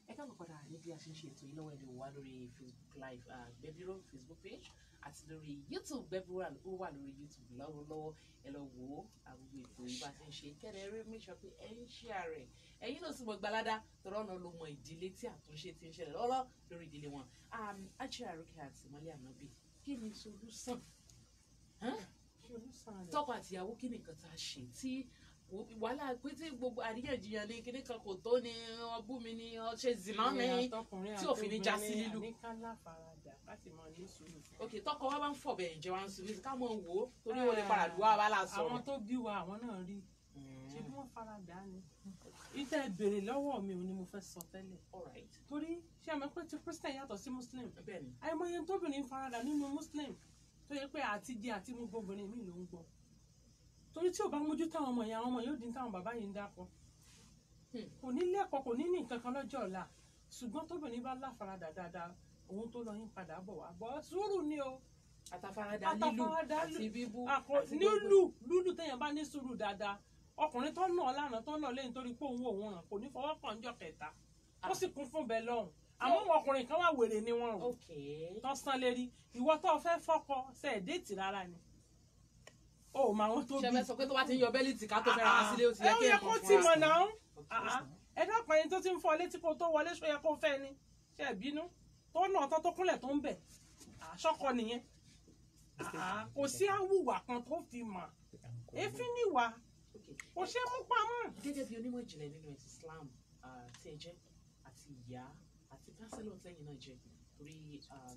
ẹ káàbọ̀ padà ní bí a ṣe ń ṣe ètò yìí lọ́wọ́ ẹni wà lórí Facebook live Gbẹ̀bíró Facebook page àti lórí YouTube Gbẹ̀bíró ó wà lórí YouTube lọ́wọ́lọ́wọ́ ẹ lọ wò ó àgbègbè ètò yìí bá ṣe ń ṣe kẹ́rẹ́ rí make sure pé ẹ ń share rẹ̀ ẹ̀yin náà sì mọ̀ gbalada tọrọ náà ló mọ ìdílé tí àtúnṣe ti ń ṣẹlẹ̀ lọ́lọ́ lórí ìdílé wọn. Ajé Àríkẹ́ àti Ìmọ́lẹ̀ Ànábì kí ni solúsàn tọkọ àtìyàwó kí ni nǹkan tá a ṣe tí wàhálà pé tí gbogbo àríyànjiyàn ní kíní kan kò tó ní ọbú mi ní ọṣẹ zìnà ní tí òfin ní já sí lílù. ok tọkọ wa bá ń fọbẹ ǹjẹ wa ń sùn ní ká mọ wò ó torí wọn lè padà dùn wá bá la sọ̀rọ̀. àwọn tó bí wa àwọn náà rí ṣe bí wọn faradà ni ìtẹ ìbéèrè lọ́wọ́ mi ò ní mo fẹ́ sọ tẹ́lẹ̀ torí ṣé àmọ́ pé ti Christian yàtọ̀ sí Muslim àìmọye tóbìnrin faradà nínú Muslim tó yẹ pé àti jẹ àti mú gbóbìnrin mi ló ń gbọ́ torí tí ò bá mójú táwọn ọmọ yẹn àwọn ọmọ yóò dín táwọn bàbá yìí ń dákọ kò ní lẹ́kọ̀ọ́ kò ní ní nǹkan kan lọ́jọ́ ọ̀la ṣùgbọ́n tóbìnrin bá láfaradà dáadáa òun tó lọ yín padà bọ̀ wá bọ́ sùúrù ni o àtàfaradà lílù àti bíbú àti lúlù téèyàn bá ní sùúrù dáadáa ọkùnrin tó nà ọ́ lánàá tó nà lẹ́yìn torí pé òun wò wọ́n ràn kò ní fọwọ́ kàn jọ kẹta ó sì kún fún bẹ́ẹ̀ lọ́hùn àmọ́ ọkùnrin kan wà wèrè ni wọ́n rò tán san lérí ìwọ tó fẹ́ fọ́kọ ṣe é déètì rárá ni ó mà wọn tó bí. ṣẹfẹ sọ pé tó bá ti ń yọ bẹ́líìtì ká tó fẹ́ ra sílé ó ti yẹ kí ẹ kó tí mọ̀ náà ẹ dápọ̀ ẹni tó ti ń fọ létí kó tó wọlé ṣó yẹ kó fẹ́ ni ṣe bínú tó nà tó kúnlẹ̀ tó ń bẹ̀ àṣọkọ nìyẹn kò sí àwùwà kan tó fi mọ̀ èéfín níwà kò ṣe mú pamọ́. gẹ́gẹ́ bí onímọ̀ ìjìnlẹ̀ nínú ẹ̀sìn Islam tí ẹ jẹ́ àti ìyá àti kánsẹ́lọ̀ tẹ́yìn náà jẹ́ torí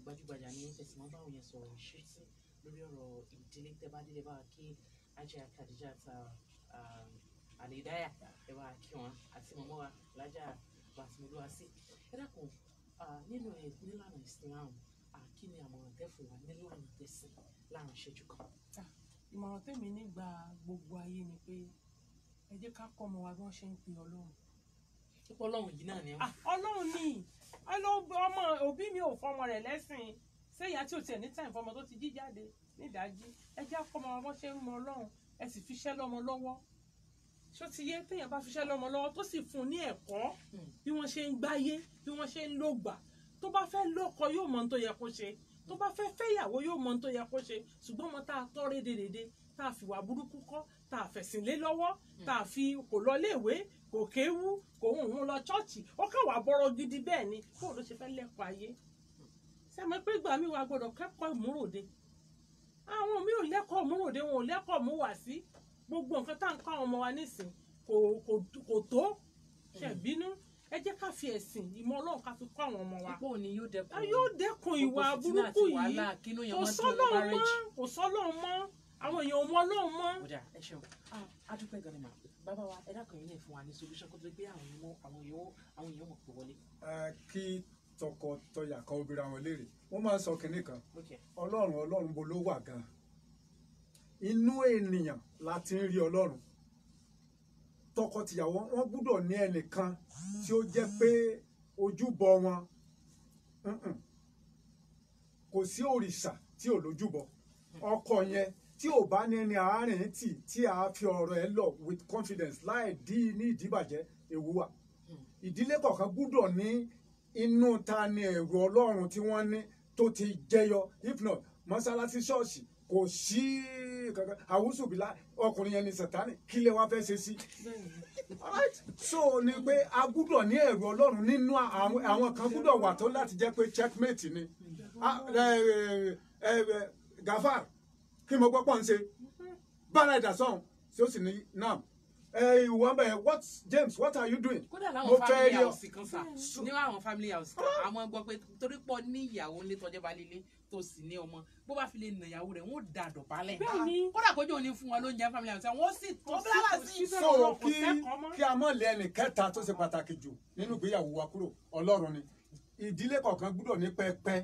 gbajúgbajà ní ẹ̀sìn máa báwọn yẹn sọ̀rọ̀ ìṣítí lórí ọ̀rọ̀ ìdílé tẹ́bádílé bá kí Ajá Khadija ta Al-Hidayah ẹ bá kí wọn àti mọ̀mọ́ wa lájà bàtìmọ́lúwàsí ẹ dákun nínú ẹ̀ nílànà Islam kí ni àmọ̀ràn tẹ́fù wa nílànà tẹ̀sìn láàrin ìṣẹ́jú kan. ìmọ̀ràn tèmi nígbà gbogbo ayé ni pé ẹ jẹ́ ká kọ́ ọmọ wa bí wọ́n ṣe ń pe Ọlọ́run. Ọlọ́run yìí náà ni ọ́. Ọlọ́run ni ọmọ òbí mi ò fọmọ rẹ̀ lẹ́sìn ṣé ìyá tí ò tiẹ̀ ní tàìm fọmọ tó ti jí jáde nídàájí ẹ jẹ́ kọ́ ọmọ wa bí wọ́n ṣe ń mọ Ọlọ́run ẹ sì fiṣẹ́ lọ́mọ lọ́wọ́ ṣó ti yé téèyàn bá fiṣẹ́ lọ́mọ lọ́wọ́ tó sì fún un ní ẹ̀kọ́ bí wọ́n ṣe ń gbáyé bí wọ́n ṣe ń lògbà tó bá fẹ́ lọ́kọ yóò mọ ohun tó yẹ kó ṣe tó bá fẹ́ fẹ́yàwó yóò mọ ohun tó yẹ kó ṣe ṣùgbọ́n ọmọ tá a tọ́ rédèrèdè tá a fìwà burúkú kọ́ tá a fẹ̀sìn lé lọ́wọ́ tá a fi kò lọ léèwé kò kéwú kò ń lọ ṣọ́ọ̀ṣì ó kàn wá bọ́rọ̀ gidi bẹ́ẹ̀ ni kó ló ṣe fẹ́ lẹ́kọ̀ọ́ ayé sẹ́mi pé ìgbà mi wà gbọ́dọ̀ kẹ́kọ̀ọ́ ìmúròde àwọn mi ò lẹ́kọ̀ọ́ ìmúròde wọn ò lẹ́kọ̀ọ́ mú wá sí gbogbo nǹkan tá à ń kọ́ àwọn ọmọ wa nísìn kò tó ṣẹ̀bínú ẹ jẹ́ ká fi ẹ̀sìn ìmọ̀ Ọlọ́run ká fi kọ́ àwọn ọmọ wa. ipò ni yóò dẹ́kun ìwà burúkú yìí kò sọ́lọ́run mọ́ àwọn èèyàn ọmọ Ọlọ́run mọ́. ẹ ṣeun adúpẹ́ gan ni mà bàbá wa ẹ dákun yín fún wa ní solution kó tó gbé àwọn èèyàn mọ̀ pé wọlé. kí tọkọtọyà kan obìnrin àwọn léèrè wọ́n máa ń sọ kinní kan Ọlọ́run bo ló wà gan inú ènìyàn la ti ń rí Ọlọ́run tọkọtìyàwó wọn gbúdọ̀ ní ẹnìkan tí ó jẹ́ pé ojúbọ wọn kò sí òrìṣà tí ò lójúbọ ọkọ yẹn tí ò bá ní àárín tí a fi ọ̀rọ̀ ẹ lọ with confidence láì dí ní ìdíbàjẹ́ ewu wà ìdílé kọ̀ọ̀kan gbúdọ̀ ní inú ta ni ẹ̀rù Ọlọ́run tí wọ́n ní tó ti jẹyọ if not mọ́sálásí ṣọ́ọ̀ṣì kò sí kankan àwùsùbílà ọkùnrin yẹn ni Sátánì kí lè wá fẹ́ ṣe sí. so ni pé a gbúdọ̀ ní ẹ̀rù Ọlọ́run nínú àwọn kan gbúdọ̀ wà tó láti jẹ́ pé checkmate ni Gafar kí mo gbọ́ pọ̀ ń ṣe bára ìdásán tí ó sì ní náà ìwọ bẹ what James what are you doing. kódà láwọn family house kan sà ní àwọn family house kan àwọn gbọ́ pé torí pọ̀ ní ìyàwó ní tọ́jọ́ bá lílé tó sì ní ọmọ bó bá fi lè nà ìyàwó rẹ̀ wọ́n dà dọ̀bálẹ̀ kódà kójú òní fún wọn lóúnjẹ family house wọ́n sì tó blára sí i. so kí a mọ̀ lé ẹnì kẹta tó ṣe pàtàkì jù nínú ìgbéyàwó wa kúrò Ọlọ́run ni ìdílé kọ̀ọ̀kan gbúdọ̀ ní pẹpẹ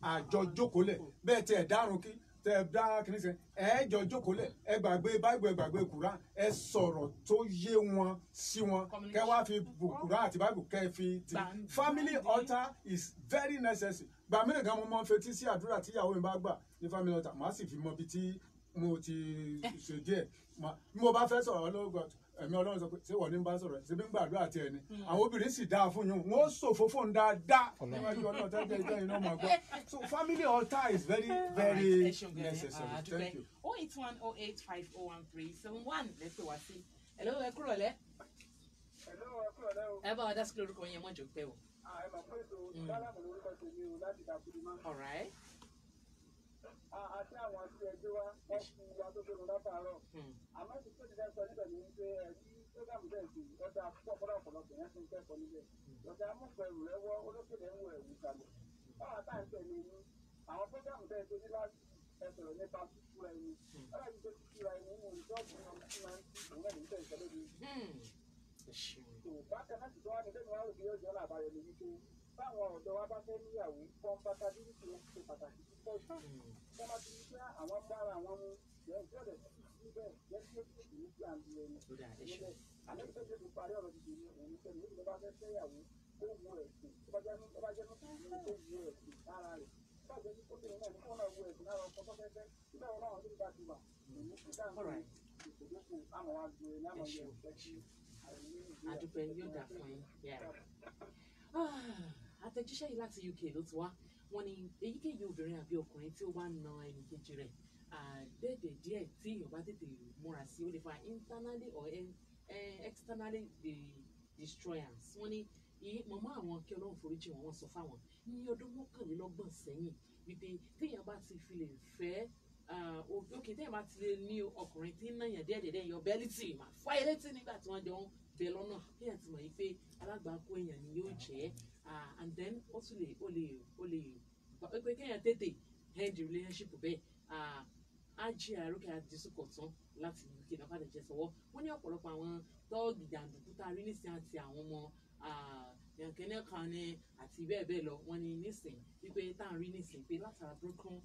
àjọ jókòólẹ̀ bẹ́ẹ̀ tí ẹ̀ dárun kí tẹ dá kìíní sẹ ẹ jọ jókòó lẹ ẹ gbàgbé báìbù ẹ gbàgbé kùrá ẹ sọ̀rọ̀ tó yé wọn sí wọn kẹ wá fi kùrá àti báìbù kẹ fi ti family altar is very necessary gbàmílẹ̀ gan mo máa ń fetí sí àdúrà tí ìyàwó mi bá gbà ní family altar màá sì fi mọ ibi tí mo ti ṣe díẹ̀ bí mo bá fẹ́ sọ̀rọ̀ ọlọ́gbà ẹ̀mí Ọlọ́run sọ pé ṣé wọ́n ní bá sọ̀rọ̀ ṣe bí ń gbàdúrà àti ẹni àwọn obìnrin sì dáa fún yín wọ́n ṣòfò fóun dáadáa níwájú Ọlọ́run tẹ́jọ́ ìjọ iná máa gbọ́ so family altar is very very necessary thank you. 08108501371 lẹ́sẹ̀ wá sí hello ẹ kúrò lẹ́. ẹ bá wa dá sí lórúkọ yẹn mọ́jọ pẹ́ o. alright. àti àwọn àti ẹgbẹ́ wa wọ́n fún wa tó gbẹ̀rún látàárọ̀ àmọ́ tí tó ti dá sọ níbẹ̀ ni pé ẹ̀rí prógámù bẹ́ẹ̀ sí ọjà púpọ̀ ọ̀pọ̀lọpọ̀ yẹn tó ń kẹ́kọ̀ọ́ níbẹ̀ ọjà amúgbẹ̀rù rẹ̀ wọ́ olókèlè ń wọ ẹ̀wù kalẹ̀ báwa tá à ń tẹ̀lé ní àwọn prógámù bẹ́ẹ̀ tó ní láti ẹsọ̀rọ̀ nípa tútúra ẹni ọ̀rọ̀ yìí tó tútúra ẹni nínú ìjọ́ọ̀bù náà tí máa ń tí òun náà níbẹ̀ ìṣẹ́lẹ̀ bí. bákan náà sì tó wá ní lẹ́nu àròbí ọjọ́ náà àbáyọ ní wípé báwọn ọ̀dọ́ wa bá fẹ́ níyàwó compatibility ó ṣe pàtàkì púpọ̀ jù wọ́n máa ti ní pé àwọn bára àwọn mú ìjọ́lẹ̀ níbẹ̀ jẹ́ kí ó sì ní plan bí ẹni níbẹ̀ àlẹ́ tó ṣe tó parí ọ̀rọ̀ tuntun ní òun ní sẹ́ni níbi tó bá fẹ́ fẹ́yàwó ó wù ẹ̀sìn tó bá jẹ́ mùsùlùmí tó wù ẹ̀sìn lára rẹ̀ tó bá jẹ́ ní kókè náà ní kọ́nà wù ẹ̀sìn lára ọkọ̀ tó fẹ́ fẹ́ síbẹ̀ wọn láwọn tó bá ti wà èmi ti dáhùn ìṣòdókù àwọn àgbẹ̀ láwọn yẹ̀ ẹ̀sẹ̀ kí àdúpẹ́ yóò dà fún yín àtẹ̀jíṣẹ́ yìí láti UK ló ti wá wọ́n ní èyíkéyìí obìnrin àbí ọkùnrin tí ó bá na ẹnì kejì rẹ̀ àdéhùn díẹ̀ tí èèyàn bá tètè múra sí ó lè fa internally or externally destroyers wọ́n ní mọ̀mọ́ àwọn kí Ọlọ́run foríjì wọn sọ fáwọn ní ọdún mọ́kànlélọ́gbọ̀n sẹ́yìn wípé téèyàn bá ti fi lè fẹ́ òkè téèyàn bá ti lè ní ọkùnrin tí ń náyàn díẹ̀díẹ̀ yọ bẹ́lítì mà fọ́ ẹ létí nígbà tí wọ́n jọ ń bẹ lọ́nà téèyàn ti mọ̀ yìí pé alágbàákó èèyàn ni yóò jẹ́ and then ó tún lè pé kéèyàn tètè end the relationship bẹ́ẹ̀ ájí àrókè àdìsúkọ̀ tán láti UK náà fàdé jẹ sọ́wọ́ wọ́n ní ọ̀pọ̀lọpọ̀ àwọn tọ́ọ̀gì jàǹdùkú tá a rí nísìnyí àti àwọn ọmọ yankẹ́nẹ́ kan ní àti bẹ́ẹ̀ bẹ́ẹ̀ lọ wọ́n ní nísìnyí wípé tá à ń rí nísìnyí pé látara broken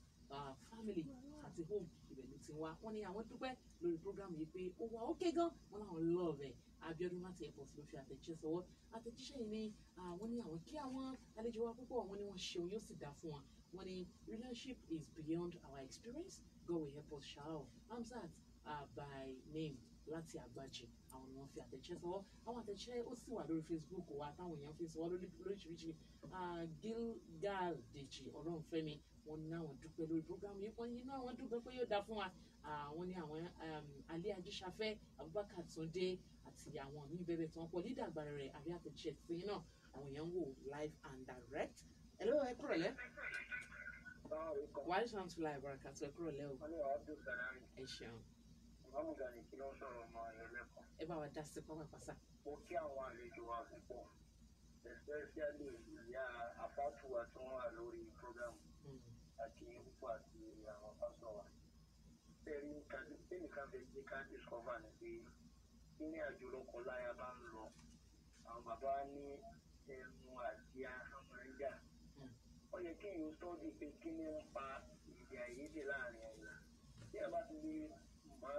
family àti home ibẹ̀ ló ti wá wọ́n ní àwọn dúpẹ́ lórí program yìí pé ó wà ókè gan wọ́n láwọn love ẹ̀ Abíọ́dún láti airport ló fi àtẹ̀jíṣẹ́ sọ́wọ́ àtẹ̀jíṣẹ́ yìí ni wọ́n ní àwọn kí àwọn àlejò wa púpọ̀ wọ́n ní wọ́n ṣeun yóò sì dá fún wọn wọ́n ní relationship is beyond our experience God will help us shall Hamzat by name láti Àgbàjì àwọn ni wọ́n fi àtẹ̀jíṣẹ́ sọ́wọ́ àwọn àtẹ̀jíṣẹ́ ó sì wà lórí Facebook wa táwọn èèyàn fi sọ́wọ́ lóríṣiríṣi Gilgal Dèjì Ọlọ́runfẹ́mi wọ́n ní àwọn dúpẹ́ lórí program yìí wọ́n ní inú àwọn dúpẹ́ pé yóò dáa fún wa àwọn ní àwọn alẹ́ ajíṣafẹ́ Abubakar Túndé àti àwọn míì bẹ́ẹ̀ tí wọ́n pọ̀ lídà àgbàrẹ̀ rẹ̀ àbí àtẹ̀jíṣẹ́ sí náà àwọn èèyàn ń wò live and direct. Hello, ẹ kúrò lẹ́. wàhálà ṣàn tún láì bàràkà tó ẹ kúrò lẹ́ o. ẹ ṣeun. ẹ bá wa dá sí pápá pàṣà. mo kí àwọn àlejò wa púpọ̀ especially ìyá àfáàtúwà tí wọ́n wà lórí program àti púpọ̀ àti àwọn pásọ̀ wa. Bẹ́ẹ̀ni nǹkan fẹ́ jẹ́ ká discover ni pé kí ní àjò lọ́kọ láya bá ń lọ àwọn bàbá ní ẹnu àti ahọ́n ń jà. Ó yẹ kí èèyàn sọ́ọ́dì pé kí ní ń pa ìdí àìyedè láàrin ẹ̀yà. Bí a bá ti lè mọ̀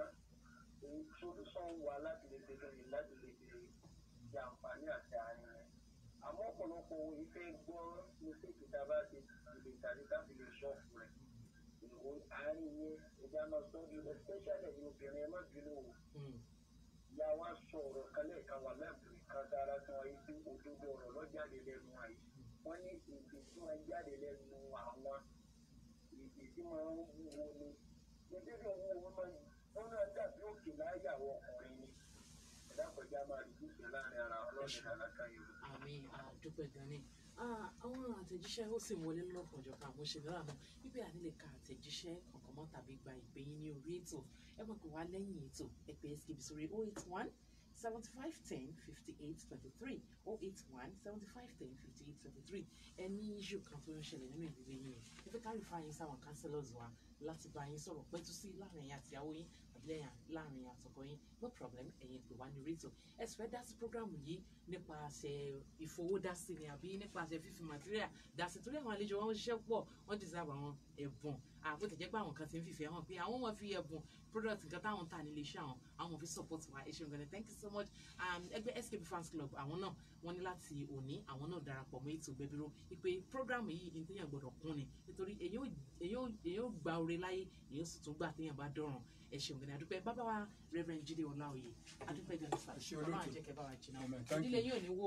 solution wà láti lè gbé lórí láti lè ṣe àǹfààní àti àárín rẹ̀. Àmọ́ ọ̀pọ̀lọpọ̀ ìfẹ́ gbọ́ mistake tá a bá ti lè tàbí káfí lè ṣọ́ọ̀fù rẹ̀. Àárín yẹn ẹja máa sọ́ọ́dì especially ẹ̀yin obìnrin ẹ má bínú o. Ìyá wa sọ ọ̀rọ̀ kan lẹ́ẹ̀kan wà lẹ́bùrì kan dára tí wọ́n yí sí òdodo ọ̀rọ̀ lọ́jáde lẹ́nu àyè. Wọ́n ní èdè tí wọ́n jáde lẹ́nu àwọn èdè tí wọ́n ń wúwo ni. Nítorí òun wọn máa ń wọ́n náà dàbí òkè láyàwó ọkùnrin ni. Ẹ̀dá kọjá máa rí ìṣẹ́ láàrin ara ọlọ́run àlàkà yìí. Àmín, àdúpẹ́ gan ni. Àwọn àtẹ̀jíṣẹ́ ó sì wọlé lọ́kànjọ́ kan àmọ́ ṣe lọ́la náà wípé a nílè ka àtẹ̀jíṣẹ́ kankan mọ́ tàbí gba ìpè yín ní orí ètò ẹ mọ̀ pé wá lẹ́yìn ètò ẹ pè SKB sórí 081 7510 5823 081 7510 5823 ẹ ní iṣu kan tó ń ṣẹlẹ̀ nínú ìdílé yín ẹ fẹ́ kárí fáyín sáwọn councillors wa láti bá yín sọ̀rọ̀ pẹ́tù sí láàrin ẹ̀yin àti ìyàwó yín àbí láàrin àtọkọ yín no problem ẹ̀yin pè wá ní orí ètò ẹ sì fẹ́ dá sí programu yìí nípasẹ̀ ìfowódásí ni àbí nípasẹ̀ fífi material dásí torí àwọn àlejò wọn ṣiṣẹ́ pọ̀ wọ́n deserve àwọn ẹ̀bùn àpótẹ̀jẹ́ pé àwọn kan ti ń fìfẹ́ hàn pé àwọn wọn fi ẹ̀bùn product nǹkan táwọn tà nílé iṣẹ́ àwọn fi support wa ẹ ṣeun gan-an thank you so much ẹgbẹ́ SKB fans club àwọn náà wọ́n ní láti òní àwọn náà darapọ̀ mọ́ ètò Gbẹ̀bíró ìpè program yìí ní téèyàn gbọ́dọ̀ kún ni nítorí èyí ò gba oore láyé èyí ò sì tún gbà téèyàn bá dọ̀rùn ẹ ṣeun gan-an adúpẹ́ bàbá wa Reverend Jídé Ọláoyè adúpẹ́ gan-an fà ọlọ́run àjẹkẹ́ bá wa jìnnà ìdílé yóò ní wò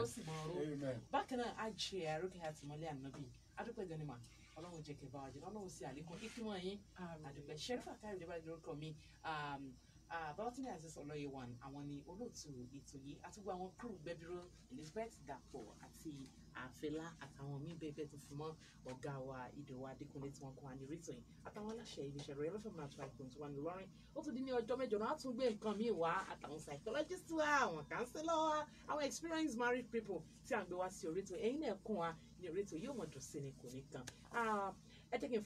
ó sì mọ̀ ọ́rọ́ bákan náà á jẹ àrókè àtìmọ́lé ànábì adúpẹ́ gan-an mà ọlọ́run jẹ́ kẹfà ọ̀jẹ̀ ọlọ́run sì àlékún ìkímọ̀ yín àdùpẹ́ Sherifa Káyọ̀dé bá lórúkọ mi Babatunde Azeez Ọlọ́yẹwàn àwọn ni olóòtú ètò yìí àtúgbò àwọn crew Gbẹ̀bíró Elizabeth Dàpọ̀ àti Àfẹlá àtàwọn míín bẹ́ẹ̀ tó fi mọ́ ọ̀gá wa Ìdòwú Adékúnlé tí wọ́n kọ́ wa ní rétò yìí àtàwọn aláṣẹ iléeṣẹ́ rẹ̀ lọ́fẹ̀ẹ́ máa tún àìkú tí wọ́n ní lọ́rin ó tún di ní ọjọ́ mẹ́jọ náà á tún gbé nǹkan míì wá àtàwọn psychologist wa àwọn counselor wa àwọn experienced married people tí à ń gbé wá sí orí ètò ẹ̀yin náà kún wa ní orí ètò yóò mọ̀ dùn sí ni kò ní kan ẹ jẹ́ kí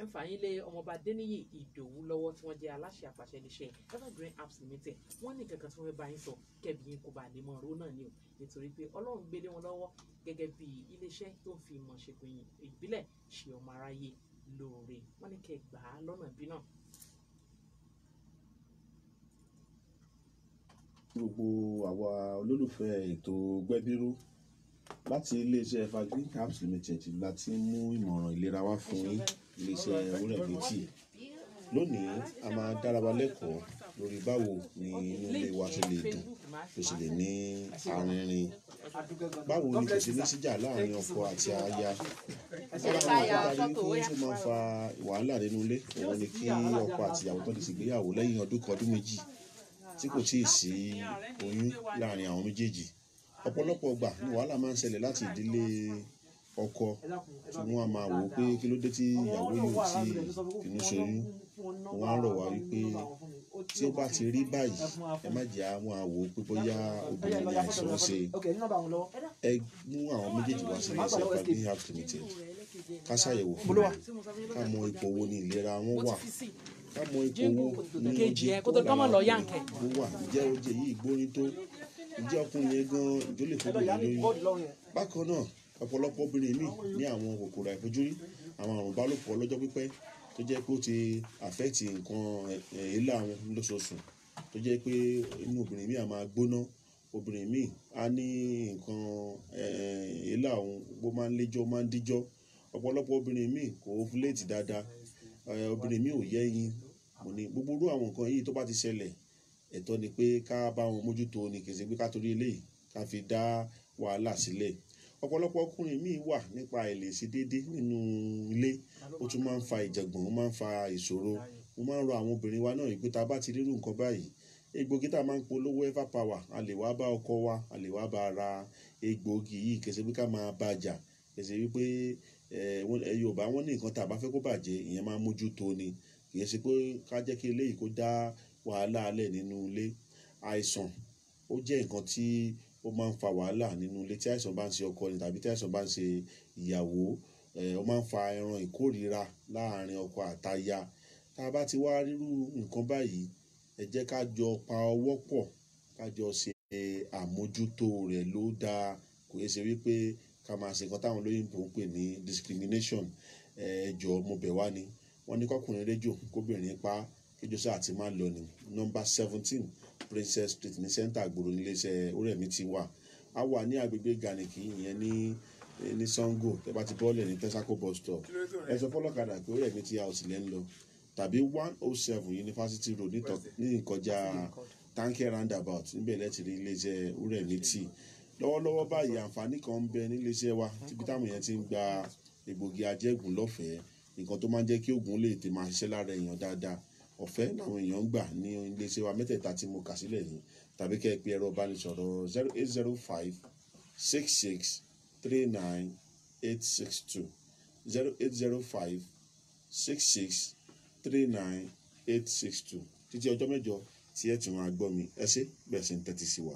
n fà yín lé ọmọọba Adéníyì Ìdòwú lọ́wọ́ tí wọ́n jẹ́ aláṣẹ àpàṣẹ iléeṣẹ́ Evergreen Apps Limited wọ́n ní kankan tí wọ́n fẹ́ bá yín sọ kẹ́bi yín kó bá lè mọ ọ̀rọ̀ náà ni o nítorí pé Ọlọ́run gbélé wọn lọ́wọ́ gẹ́gẹ́ bí iléeṣẹ́ tó ń fi ìmọ̀ ṣègùn ìbílẹ̀ ṣe ọmọ aráyé lóore wọ́n ní kẹ́ gbà á lọ́nà bí náà. gbogbo àwa olólùfẹ́ ètò Gbẹ̀bíró láti iléeṣẹ́ Evergreen Apps Limited láti mú ìmọ̀ràn ìlera wá fún yín iléeṣẹ́ ewúrẹ́ bíntì lónìí a máa dára wa lẹ́kọ̀ọ́ lórí báwo ni inú ilé wa ṣe lè dùn tó ṣe lè ní arìnrìn báwo ni kò ṣe ní síjà láàrin ọkọ àti aya lára àwọn àkọ́kọ́ tó máa ń fa wàhálà nínú ilé òun ni kí ọkọ àti ìyàwó tó ti ṣègbéyàwó lẹ́yìn ọdún kan ọdún méjì tí kò tíì sí oyún láàrin àwọn méjèèjì ọ̀pọ̀lọpọ̀ ọgbà ni wàhálà máa ń ṣẹlẹ̀ láti ìdílé ọkọ tí wọ́n á máa wò ó pé kí ló dé tí ìyàwó yóò tí inú ṣoyún wọ́n á rọ̀ wá wípé tí ó bá ti rí báyìí ẹ má jẹ́ àwọn àwò pé bóyá obìnrin ní àìsàn ṣe ẹ mú àwọn méjèèjì wá sí iléeṣẹ́ Evergreen Apps Limited ká ṣàyẹ̀wò fún wọn ká mọ ipò wo ni ìlera wọn wà ká mọ ipò wo ní ojú kó lára ó wà ǹjẹ́ oje yìí gbórin tó ǹjẹ́ ọkùnrin yẹn gan ìjọ lè fọwọ́ yẹn lóyún bákan náà ọ̀pọ̀lọpọ̀ obìnrin míì ní àwọn kòkòrò àìfojúrí àwọn àrùn ìbálòpọ̀ ọlọ́jọ́ pípẹ́ tó jẹ́ pé ó ti àfẹ́ẹ̀tì nǹkan èélà wọn lóṣooṣù tó jẹ́ pé inú obìnrin míì á máa gbóná obìnrin míì á ní nǹkan èélà òun bó máa ń léjọ́ máa ń díjọ́ ọ̀pọ̀lọpọ̀ obìnrin míì kò ovulate dáadáa obìnrin míì ò yẹ́yin mo ní gbogbo irú àwọn nǹkan yìí tó bá ti ṣẹlẹ̀ ẹ̀tọ́ ni pé ká bá wọn mójútó ni kì í ṣe pé ká torí eléyìí ká fi dá wàhálà sílẹ̀ ọ̀pọ̀lọpọ̀ ọkùnrin míì wà nípa àìlèṣe déédé nínú ilé, ó tún máa ń fa ìjàngbọ̀n, ó máa ń fa ìṣòro. Mo máa ń rọ àwọn obìnrin wa náà wípé tá a bá ti rírú nǹkan báyìí, egbògi tá a máa ń polówó Eva Power, a lè wá bá ọkọ wa, a lè wá bá ra egbògi yìí, kì í ṣe pé ká máa bá jà, kì í ṣe wípé Yorùbá wọn ní nǹkan tá a bá fẹ́ kó bàjẹ́ ìyẹn máa mójútó ni, kì í ṣe pé ká jẹ́ kí eléyìí kó dá wàhálà alẹ̀ nínú ilé. Àìsàn ó jẹ́ nǹkan tí ó máa ń fa wàhálà nínú ilé. Tí àìsàn bá ń ṣe ọkọ ni tàbí tí àìsàn bá ń ṣe ìyàwó, ó máa ń fa ẹran ìkórìíra láàrin ọkọ àtaya. Tá a bá ti wá rírú nǹkan báyìí, ẹ jẹ́ ká jọ pa ọwọ́ pọ̀, ká jọ ṣe àmójútó rẹ̀ ló dáa. Kò yẹ ṣe wípé ká máa ṣe nǹkan táwọn olóyìnbó ń pè ní discrimination. Ẹ jọ̀ọ́ mo bẹ̀ wá ni, wọ́n ní kọ́kùnrin réjò kóbìnrin pa kíjọ sáà ti máa lọ ní nọ́mbà 17 Princess Street ní center àgbòrò níléeṣẹ́ Oremi ti wà. A wà ní agbègbè Gariki, ìyẹn ní Sango. Tẹ́ bá ti bọ́ọ̀lẹ̀ ní Texaco bus stop, ẹ sọ fọ́lọ́kadà pé Oremi ti house lẹ́ ń lọ, tàbí 107 University Road ní ìkọjá Tanke roundabout, níbẹ̀ lẹ́tì rí iléeṣẹ́ Oremi ti. Lọ́wọ́lọ́wọ́ báyìí àǹfààní kan ń bẹ níléeṣẹ́ wa tíbi táwọn èèyàn ti ń gba egbògi ajẹ́gùn lọ́fẹ̀ẹ́, nǹkan tó máa ń jẹ́ kí oògùn lè tè máa ṣiṣẹ́ lára èèyàn dáadáa. Ọ̀fẹ́ làwọn èèyàn ń gbà ní iléeṣẹ́ wa mẹ́tẹ̀ẹ̀ta tí mo kà sílẹ̀ yìí, tàbí kẹ́ ẹ pe ẹ̀rọ ìbánisọ̀rọ̀ 0805 66 39 862 0805 66 39 862. Títí ọjọ́ mẹ́jọ tí ẹ tún máa gbọ́ mi, ẹ ṣé bẹ́ẹ̀ ṣe ń tẹ́tí sí wa.